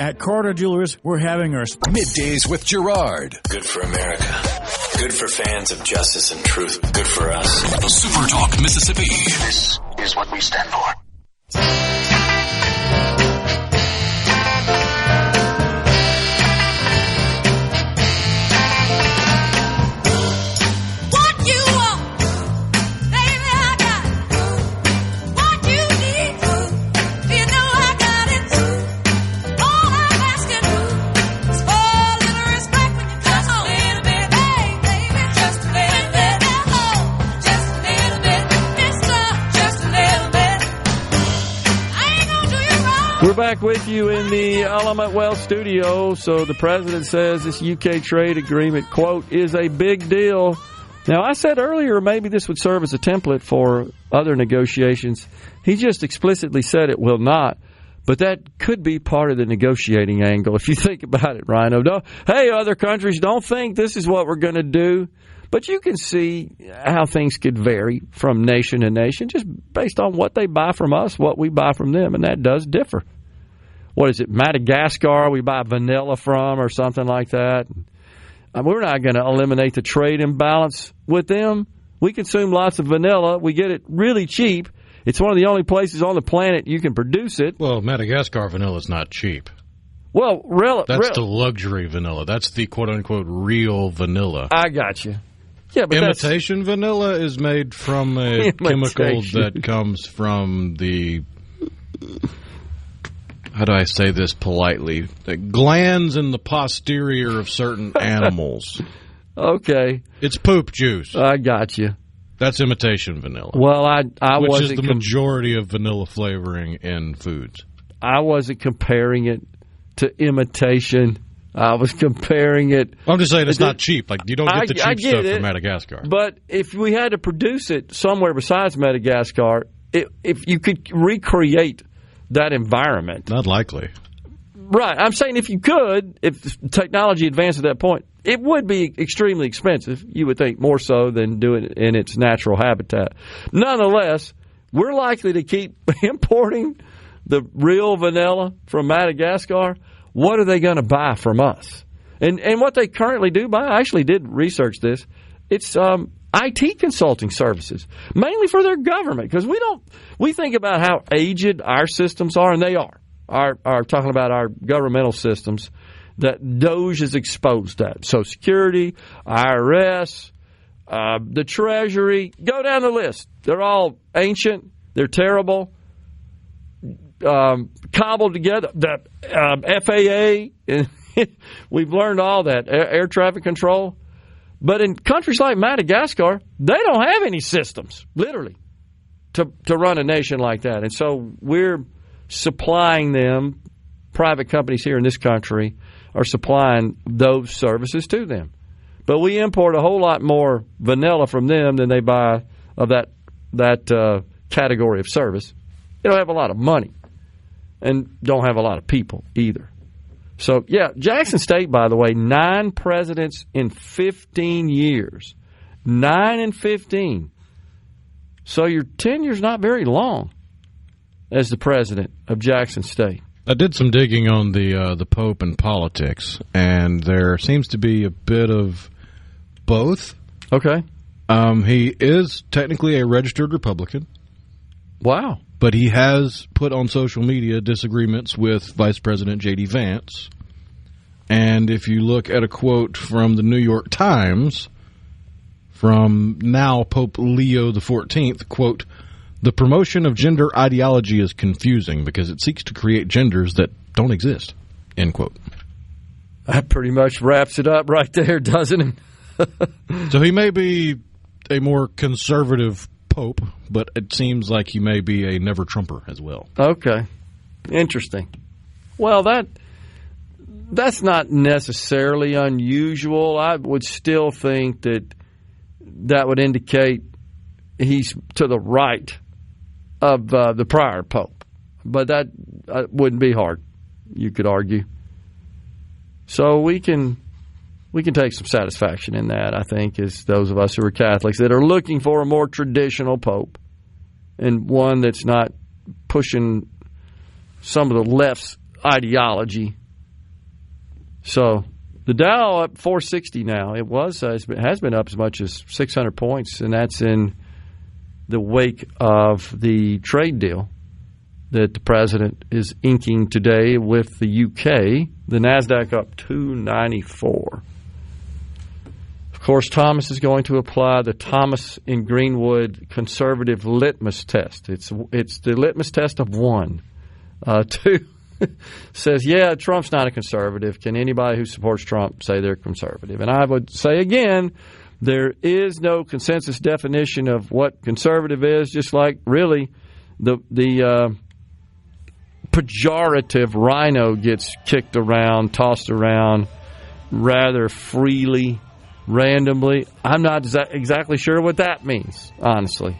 At Carter Jewelers, we're having our Middays with Gerard. Good for America. Good for fans of justice and truth. Good for us. SuperTalk Mississippi. This is what we stand for. We're back with you in the Element Wealth studio. So the president says this UK trade agreement, quote, is a big deal. Now, I said earlier maybe this would serve as a template for other negotiations. He just explicitly said it will not. But that could be part of the negotiating angle, if you think about it, Rhino. Hey, other countries, don't think this is what we're going to do. But you can see how things could vary from nation to nation just based on what they buy from us, what we buy from them, and that does differ. What is it, Madagascar we buy vanilla from or something like that? We're not going to eliminate the trade imbalance with them. We consume lots of vanilla. We get it really cheap. It's one of the only places on the planet you can produce it. Well, Madagascar vanilla is not cheap. Well, that's the luxury vanilla. That's the quote-unquote real vanilla. I got you. Yeah, but imitation vanilla is made from a chemical that comes from the, how do I say this politely, the glands in the posterior of certain animals. Okay. It's poop juice. I got you. That's imitation vanilla. Well, I which wasn't is the majority of vanilla flavoring in foods. I wasn't comparing it to imitation. I was comparing it. I'm just saying it's not cheap. Like, you don't get the cheap stuff from Madagascar. But if we had to produce it somewhere besides Madagascar, if you could recreate that environment. Not likely. Right. I'm saying if you could, if technology advanced at that point, it would be extremely expensive, you would think, more so than doing it in its natural habitat. Nonetheless, we're likely to keep importing the real vanilla from Madagascar. What are they going to buy from us? And what they currently do buy, I actually did research this, it's IT consulting services, mainly for their government, because we think about how aged our systems are, and they are talking about our governmental systems that DOGE is exposed at. Social Security, IRS, the Treasury, go down the list. They're all ancient. They're terrible. Cobbled together. The FAA, we've learned all that. Air traffic control. But in countries like Madagascar, they don't have any systems, literally, to run a nation like that. And so we're supplying them. Private companies here in this country are supplying those services to them. But we import a whole lot more vanilla from them than they buy of that category of service. They don't have a lot of money and don't have a lot of people either. So, yeah, Jackson State, by the way, 9 presidents in 15 years. 9 and 15. So your tenure's not very long as the president of Jackson State. I did some digging on the Pope and politics, and there seems to be a bit of both. Okay. He is technically a registered Republican. Wow. But he has put on social media disagreements with Vice President J.D. Vance. And if you look at a quote from the New York Times from now Pope Leo XIV, quote, "The promotion of gender ideology is confusing because it seeks to create genders that don't exist," end quote. That pretty much wraps it up right there, doesn't it? So he may be a more conservative pope, but it seems like he may be a never-Trumper as well. Okay. Interesting. Well, that's not necessarily unusual. I would still think that would indicate he's to the right of the prior pope. But that wouldn't be hard, you could argue. So we can take some satisfaction in that, I think, as those of us who are Catholics that are looking for a more traditional pope and one that's not pushing some of the left's ideology. So the Dow up 460 now. It has been up as much as 600 points, and that's in the wake of the trade deal that the president is inking today with the UK. The NASDAQ up 294. Of course, Thomas is going to apply the Thomas in Greenwood conservative litmus test. It's the litmus test of 1. 2 says, yeah, Trump's not a conservative. Can anybody who supports Trump say they're conservative? And I would say again, there is no consensus definition of what conservative is, just like really the pejorative rhino gets kicked around, tossed around rather freely, randomly. I'm not exactly sure what that means, honestly.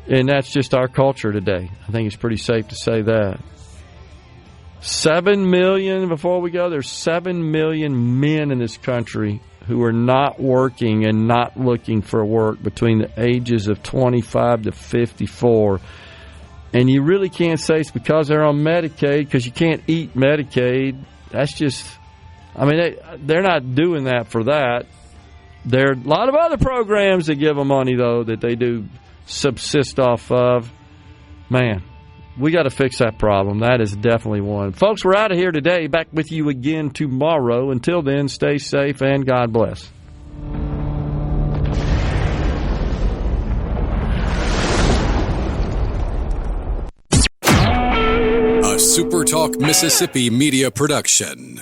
And that's just our culture today. I think it's pretty safe to say that. 7 million, before we go, there's 7 million men in this country who are not working and not looking for work between the ages of 25 to 54. And you really can't say it's because they're on Medicaid, because you can't eat Medicaid. That's just, I mean, they're not doing that for that. There are a lot of other programs that give them money, though, that they do subsist off of. Man, we got to fix that problem. That is definitely one. Folks, we're out of here today. Back with you again tomorrow. Until then, stay safe and God bless. A SuperTalk Mississippi media production.